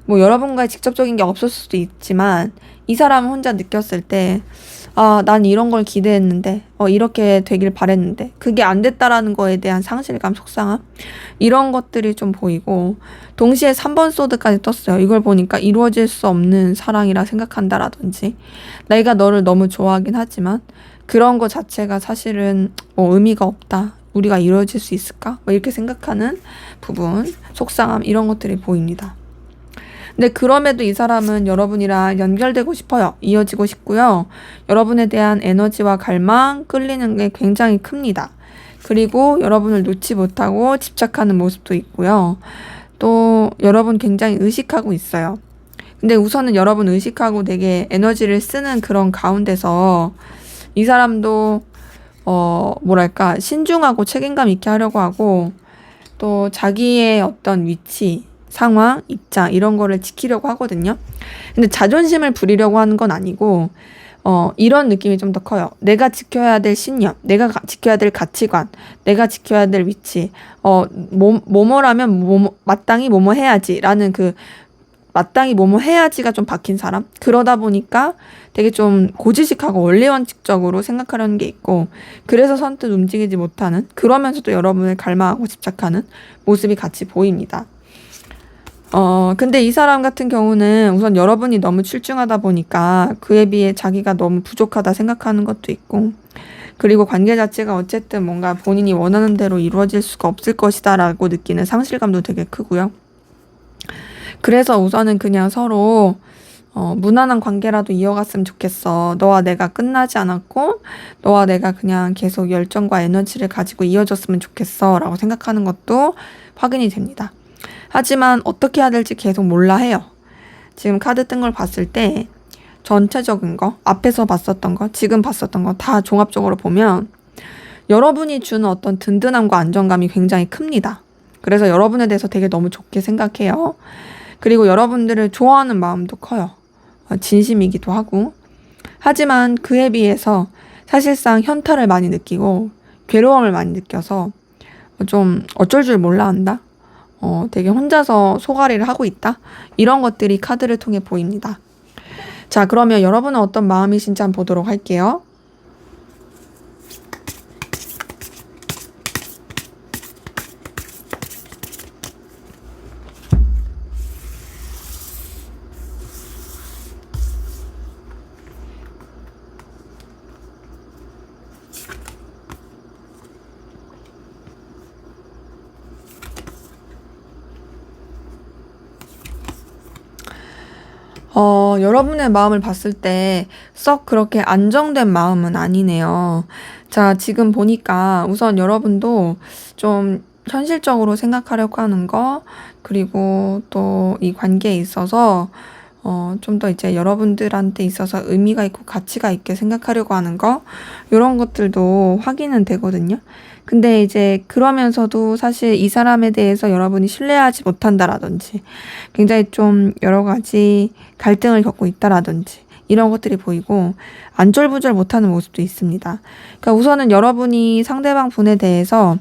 S1: 뭐 여러분과의 직접적인 게 없을 수도 있지만 이 사람은 혼자 느꼈을 때 난 이런 걸 기대했는데 이렇게 되길 바랬는데 그게 안 됐다라는 거에 대한 상실감, 속상함 이런 것들이 좀 보이고 동시에 3번 소드까지 떴어요. 이걸 보니까 이루어질 수 없는 사랑이라 생각한다라든지 내가 너를 너무 좋아하긴 하지만 그런 거 자체가 사실은 의미가 없다. 우리가 이루어질 수 있을까? 이렇게 생각하는 부분, 속상함 이런 것들이 보입니다. 근데 그럼에도 이 사람은 여러분이랑 연결되고 싶어요. 이어지고 싶고요. 여러분에 대한 에너지와 갈망, 끌리는 게 굉장히 큽니다. 그리고 여러분을 놓지 못하고 집착하는 모습도 있고요. 또 여러분 굉장히 의식하고 있어요. 근데 우선은 여러분 의식하고 되게 에너지를 쓰는 그런 가운데서 이 사람도 뭐랄까 신중하고 책임감 있게 하려고 하고 또 자기의 어떤 위치, 상황, 입장 이런 거를 지키려고 하거든요. 근데 자존심을 부리려고 하는 건 아니고 이런 느낌이 좀 더 커요. 내가 지켜야 될 신념, 내가 지켜야 될 가치관, 내가 지켜야 될 위치, 뭐뭐라면 마땅히 뭐뭐 해야지라는 그 마땅히 뭐뭐 해야지가 좀 박힌 사람? 그러다 보니까 되게 좀 고지식하고 원리원칙적으로 생각하려는 게 있고 그래서 선뜻 움직이지 못하는 그러면서도 여러분을 갈망하고 집착하는 모습이 같이 보입니다. 근데 이 사람 같은 경우는 우선 여러분이 너무 출중하다 보니까 그에 비해 자기가 너무 부족하다 생각하는 것도 있고 그리고 관계 자체가 어쨌든 뭔가 본인이 원하는 대로 이루어질 수가 없을 것이다 라고 느끼는 상실감도 되게 크고요. 그래서 우선은 그냥 서로 무난한 관계라도 이어갔으면 좋겠어. 너와 내가 끝나지 않았고 너와 내가 그냥 계속 열정과 에너지를 가지고 이어졌으면 좋겠어 라고 생각하는 것도 확인이 됩니다. 하지만 어떻게 해야 될지 계속 몰라 해요. 지금 카드 뜬 걸 봤을 때 전체적인 거, 앞에서 봤었던 거, 지금 봤었던 거 다 종합적으로 보면 여러분이 주는 어떤 든든함과 안정감이 굉장히 큽니다. 그래서 여러분에 대해서 되게 너무 좋게 생각해요. 그리고 여러분들을 좋아하는 마음도 커요. 진심이기도 하고. 하지만 그에 비해서 사실상 현타를 많이 느끼고 괴로움을 많이 느껴서 좀 어쩔 줄 몰라 한다. 되게 혼자서 소가리를 하고 있다. 이런 것들이 카드를 통해 보입니다. 자, 그러면 여러분은 어떤 마음이신지 한번 보도록 할게요. 여러분의 마음을 봤을 때 썩 그렇게 안정된 마음은 아니네요. 자, 지금 보니까 우선 여러분도 좀 현실적으로 생각하려고 하는 거, 그리고 또 이 관계에 있어서 좀 더 이제 여러분들한테 있어서 의미가 있고 가치가 있게 생각하려고 하는 거, 요런 것들도 확인은 되거든요. 근데 이제 그러면서도 사실 이 사람에 대해서 여러분이 신뢰하지 못한다라든지, 굉장히 좀 여러 가지 갈등을 겪고 있다라든지, 이런 것들이 보이고, 안절부절 못하는 모습도 있습니다. 그러니까 우선은 여러분이 상대방 분에 대해서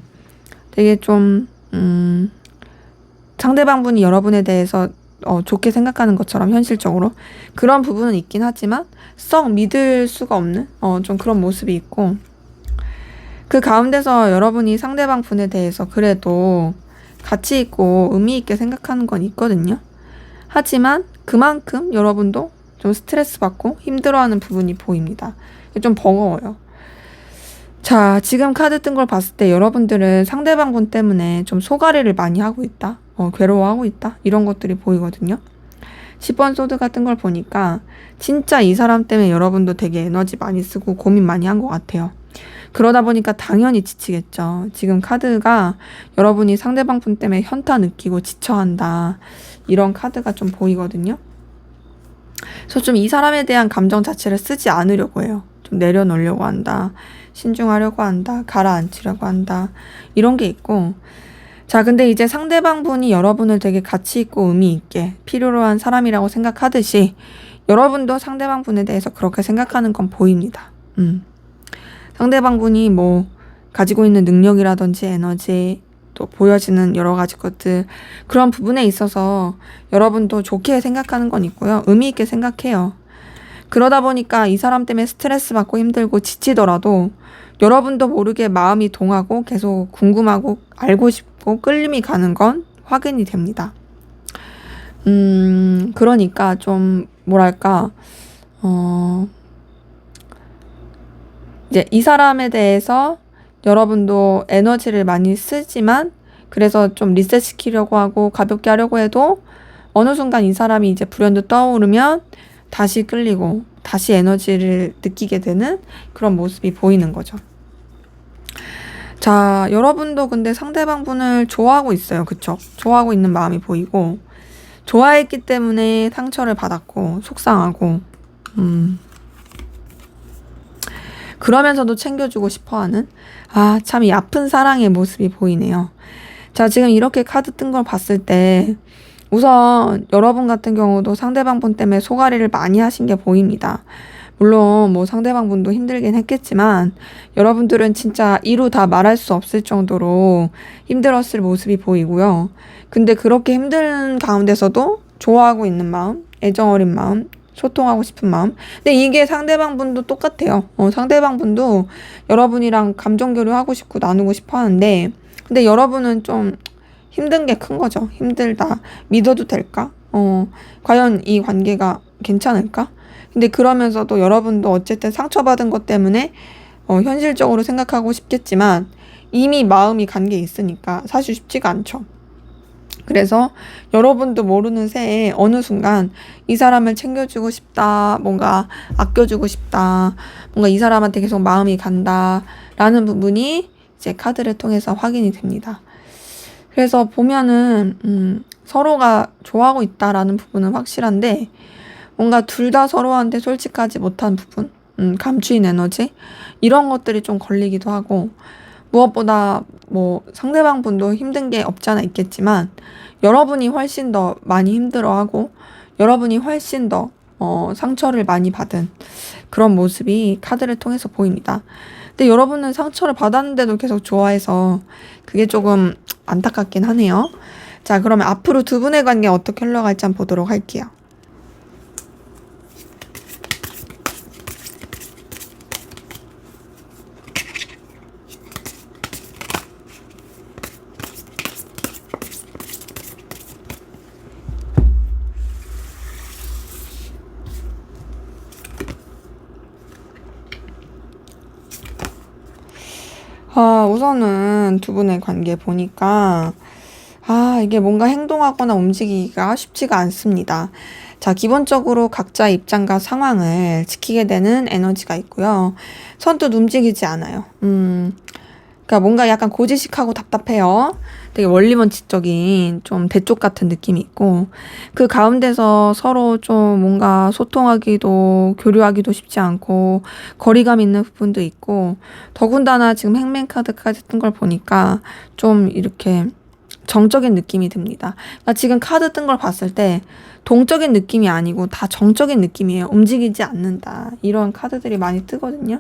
S1: 되게 좀, 상대방 분이 여러분에 대해서 좋게 생각하는 것처럼 현실적으로 그런 부분은 있긴 하지만 썩 믿을 수가 없는 좀 그런 모습이 있고, 그 가운데서 여러분이 상대방 분에 대해서 그래도 가치 있고 의미 있게 생각하는 건 있거든요. 하지만 그만큼 여러분도 좀 스트레스 받고 힘들어하는 부분이 보입니다. 좀 버거워요. 자, 지금 카드 뜬 걸 봤을 때 여러분들은 상대방 분 때문에 좀 소가리를 많이 하고 있다. 괴로워하고 있다. 이런 것들이 보이거든요. 10번 소드 같은 걸 보니까 진짜 이 사람 때문에 여러분도 되게 에너지 많이 쓰고 고민 많이 한 것 같아요. 그러다 보니까 당연히 지치겠죠. 지금 카드가 여러분이 상대방 분 때문에 현타 느끼고 지쳐한다. 이런 카드가 좀 보이거든요. 그래서 좀 이 사람에 대한 감정 자체를 쓰지 않으려고 해요. 좀 내려놓으려고 한다. 신중하려고 한다. 가라앉히려고 한다. 이런 게 있고, 자, 근데 이제 상대방 분이 여러분을 되게 가치 있고 의미 있게 필요로 한 사람이라고 생각하듯이 여러분도 상대방 분에 대해서 그렇게 생각하는 건 보입니다. 상대방 분이 뭐 가지고 있는 능력이라든지 에너지, 또 보여지는 여러 가지 것들, 그런 부분에 있어서 여러분도 좋게 생각하는 건 있고요. 의미 있게 생각해요. 그러다 보니까 이 사람 때문에 스트레스 받고 힘들고 지치더라도 여러분도 모르게 마음이 동하고 계속 궁금하고 알고 싶고 끌림이 가는 건 확인이 됩니다. 그러니까 좀 뭐랄까, 이제 이 사람에 대해서 여러분도 에너지를 많이 쓰지만, 그래서 좀 리셋 시키려고 하고 가볍게 하려고 해도 어느 순간 이 사람이 이제 불현듯 떠오르면 다시 끌리고 다시 에너지를 느끼게 되는 그런 모습이 보이는 거죠. 자, 여러분도 근데 상대방 분을 좋아하고 있어요. 그쵸? 좋아하고 있는 마음이 보이고, 좋아했기 때문에 상처를 받았고 속상하고, 그러면서도 챙겨주고 싶어하는, 참 이 아픈 사랑의 모습이 보이네요. 자, 지금 이렇게 카드 뜬 걸 봤을 때 우선 여러분 같은 경우도 상대방 분 때문에 소가리를 많이 하신 게 보입니다. 물론 뭐 상대방 분도 힘들긴 했겠지만 여러분들은 진짜 이루 다 말할 수 없을 정도로 힘들었을 모습이 보이고요. 근데 그렇게 힘든 가운데서도 좋아하고 있는 마음, 애정 어린 마음, 소통하고 싶은 마음. 근데 이게 상대방 분도 똑같아요. 상대방 분도 여러분이랑 감정 교류하고 싶고 나누고 싶어 하는데, 근데 여러분은 좀 힘든 게 큰 거죠. 힘들다. 믿어도 될까? 과연 이 관계가 괜찮을까? 근데 그러면서도 여러분도 어쨌든 상처받은 것 때문에 현실적으로 생각하고 싶겠지만 이미 마음이 간 게 있으니까 사실 쉽지가 않죠. 그래서 여러분도 모르는 새에 어느 순간 이 사람을 챙겨주고 싶다, 뭔가 아껴주고 싶다, 뭔가 이 사람한테 계속 마음이 간다라는 부분이 이제 카드를 통해서 확인이 됩니다. 그래서 보면은 서로가 좋아하고 있다라는 부분은 확실한데, 뭔가 둘 다 서로한테 솔직하지 못한 부분, 감추인 에너지, 이런 것들이 좀 걸리기도 하고, 무엇보다 뭐 상대방 분도 힘든 게 없지 않아 있겠지만 여러분이 훨씬 더 많이 힘들어하고 여러분이 훨씬 더 상처를 많이 받은 그런 모습이 카드를 통해서 보입니다. 근데 여러분은 상처를 받았는데도 계속 좋아해서 그게 조금 안타깝긴 하네요. 자, 그러면 앞으로 두 분의 관계 어떻게 흘러갈지 한번 보도록 할게요. 우선은 두 분의 관계 보니까, 이게 뭔가 행동하거나 움직이기가 쉽지가 않습니다. 자, 기본적으로 각자의 입장과 상황을 지키게 되는 에너지가 있고요. 선뜻 움직이지 않아요. 그러니까 뭔가 약간 고지식하고 답답해요. 되게 원리원칙적인 좀 대쪽 같은 느낌이 있고, 그 가운데서 서로 좀 뭔가 소통하기도 교류하기도 쉽지 않고 거리감 있는 부분도 있고, 더군다나 지금 행맨카드까지 뜬 걸 보니까 좀 이렇게 정적인 느낌이 듭니다. 그러니까 지금 카드 뜬 걸 봤을 때 동적인 느낌이 아니고 다 정적인 느낌이에요. 움직이지 않는다. 이런 카드들이 많이 뜨거든요.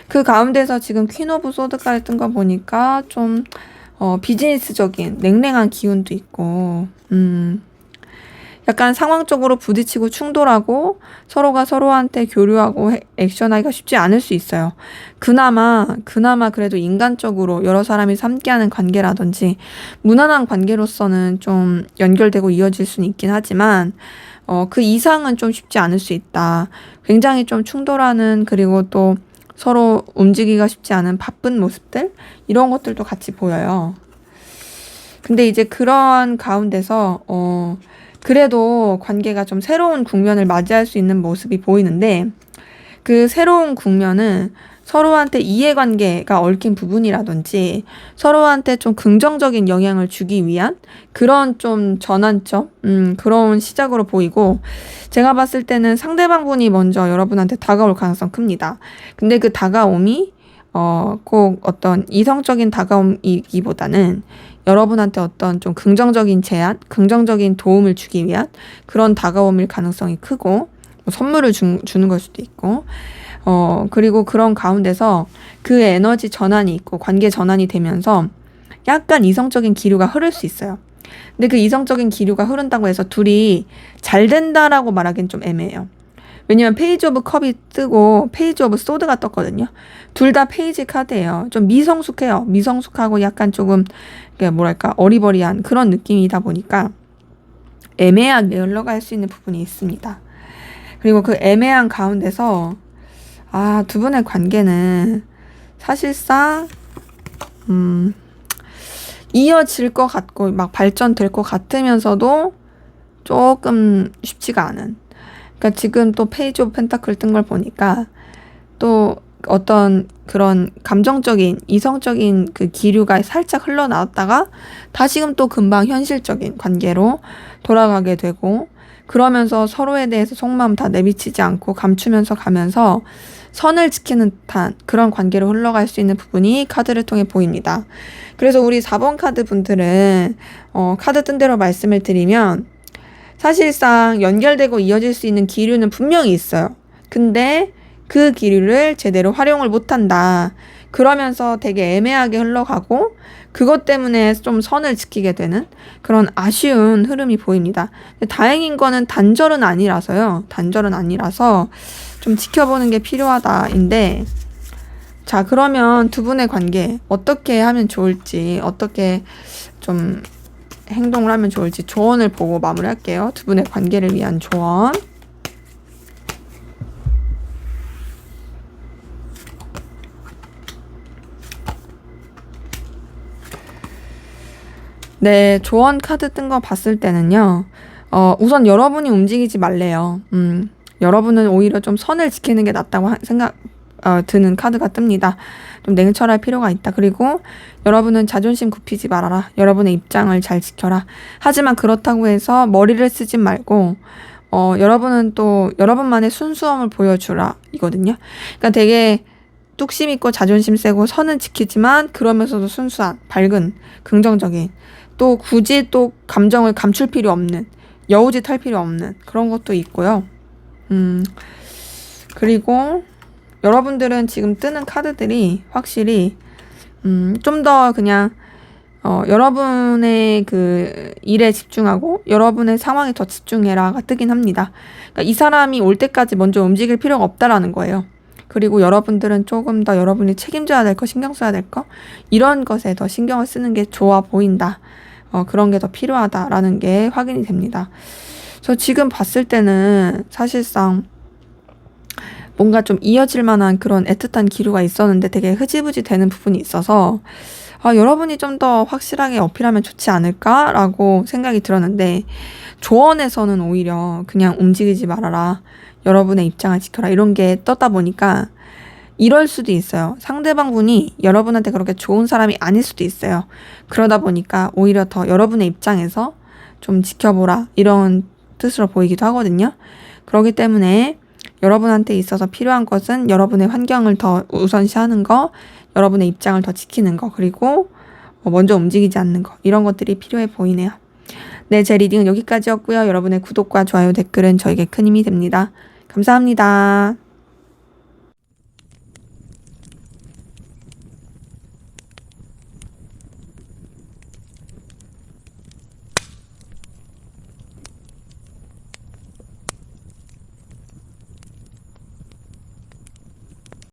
S1: 그 가운데서 지금 퀸 오브 소드까지 뜬 거 보니까 좀 비즈니스적인 냉랭한 기운도 있고, 약간 상황적으로 부딪히고 충돌하고 서로가 서로한테 교류하고 액션하기가 쉽지 않을 수 있어요. 그나마 그래도 인간적으로 여러 사람이 함께하는 관계라든지 무난한 관계로서는 좀 연결되고 이어질 수는 있긴 하지만, 그 이상은 좀 쉽지 않을 수 있다. 굉장히 좀 충돌하는, 그리고 또 서로 움직이기가 쉽지 않은 바쁜 모습들, 이런 것들도 같이 보여요. 근데 이제 그러한 가운데서 그래도 관계가 좀 새로운 국면을 맞이할 수 있는 모습이 보이는데, 그 새로운 국면은 서로한테 이해관계가 얽힌 부분이라든지 서로한테 좀 긍정적인 영향을 주기 위한 그런 좀 전환점, 그런 시작으로 보이고, 제가 봤을 때는 상대방 분이 먼저 여러분한테 다가올 가능성 큽니다. 근데 그 다가옴이 꼭 어떤 이성적인 다가옴이기보다는 여러분한테 어떤 좀 긍정적인 제안, 긍정적인 도움을 주기 위한 그런 다가옴일 가능성이 크고, 뭐 선물을 주는 걸 수도 있고, 그리고 그런 가운데서 그 에너지 전환이 있고 관계 전환이 되면서 약간 이성적인 기류가 흐를 수 있어요. 근데 그 이성적인 기류가 흐른다고 해서 둘이 잘 된다라고 말하기는 좀 애매해요. 왜냐면 페이지 오브 컵이 뜨고 페이지 오브 소드가 떴거든요. 둘 다 페이지 카드예요. 좀 미성숙해요. 미성숙하고 약간 조금 뭐랄까 어리버리한 그런 느낌이다 보니까 애매하게 흘러갈 수 있는 부분이 있습니다. 그리고 그 애매한 가운데서 두 분의 관계는 사실상 이어질 것 같고 막 발전될 것 같으면서도 조금 쉽지가 않은, 그러니까 지금 또 페이지 오브 펜타클 뜬 걸 보니까 또 어떤 그런 감정적인 이성적인 그 기류가 살짝 흘러나왔다가 다시금 또 금방 현실적인 관계로 돌아가게 되고, 그러면서 서로에 대해서 속마음 다 내비치지 않고 감추면서 가면서 선을 지키는 듯한 그런 관계로 흘러갈 수 있는 부분이 카드를 통해 보입니다. 그래서 우리 4번 카드 분들은 카드 뜬 대로 말씀을 드리면 사실상 연결되고 이어질 수 있는 기류는 분명히 있어요. 근데 그 기류를 제대로 활용을 못한다. 그러면서 되게 애매하게 흘러가고 그것 때문에 좀 선을 지키게 되는 그런 아쉬운 흐름이 보입니다. 근데 다행인 거는 단절은 아니라서요. 단절은 아니라서 좀 지켜보는 게 필요하다인데, 자, 그러면 두 분의 관계 어떻게 하면 좋을지, 어떻게 좀 행동을 하면 좋을지 조언을 보고 마무리할게요. 두 분의 관계를 위한 조언. 네, 조언 카드 뜬 거 봤을 때는요. 우선 여러분이 움직이지 말래요. 여러분은 오히려 좀 선을 지키는 게 낫다고 드는 카드가 뜹니다. 좀 냉철할 필요가 있다. 그리고 여러분은 자존심 굽히지 말아라. 여러분의 입장을 잘 지켜라. 하지만 그렇다고 해서 머리를 쓰지 말고 여러분은 또 여러분만의 순수함을 보여주라 이거든요. 그러니까 되게 뚝심 있고 자존심 세고 선은 지키지만 그러면서도 순수한, 밝은, 긍정적인, 또 굳이 또 감정을 감출 필요 없는, 여우짓 할 필요 없는 그런 것도 있고요. 그리고 여러분들은 지금 뜨는 카드들이 확실히 좀 더 그냥 여러분의 그 일에 집중하고 여러분의 상황에 더 집중해라가 뜨긴 합니다. 그러니까 이 사람이 올 때까지 먼저 움직일 필요가 없다라는 거예요. 그리고 여러분들은 조금 더 여러분이 책임져야 될 거, 신경 써야 될 거, 이런 것에 더 신경을 쓰는 게 좋아 보인다. 그런 게 더 필요하다라는 게 확인이 됩니다. 저 지금 봤을 때는 사실상 뭔가 좀 이어질 만한 그런 애틋한 기류가 있었는데 되게 흐지부지 되는 부분이 있어서 여러분이 좀 더 확실하게 어필하면 좋지 않을까라고 생각이 들었는데, 조언에서는 오히려 그냥 움직이지 말아라, 여러분의 입장을 지켜라, 이런 게 떴다 보니까 이럴 수도 있어요. 상대방 분이 여러분한테 그렇게 좋은 사람이 아닐 수도 있어요. 그러다 보니까 오히려 더 여러분의 입장에서 좀 지켜보라, 이런 뜻으로 보이기도 하거든요. 그렇기 때문에 여러분한테 있어서 필요한 것은 여러분의 환경을 더 우선시하는 거, 여러분의 입장을 더 지키는 거, 그리고 먼저 움직이지 않는 거, 이런 것들이 필요해 보이네요. 네, 제 리딩은 여기까지였고요. 여러분의 구독과 좋아요, 댓글은 저에게 큰 힘이 됩니다. 감사합니다.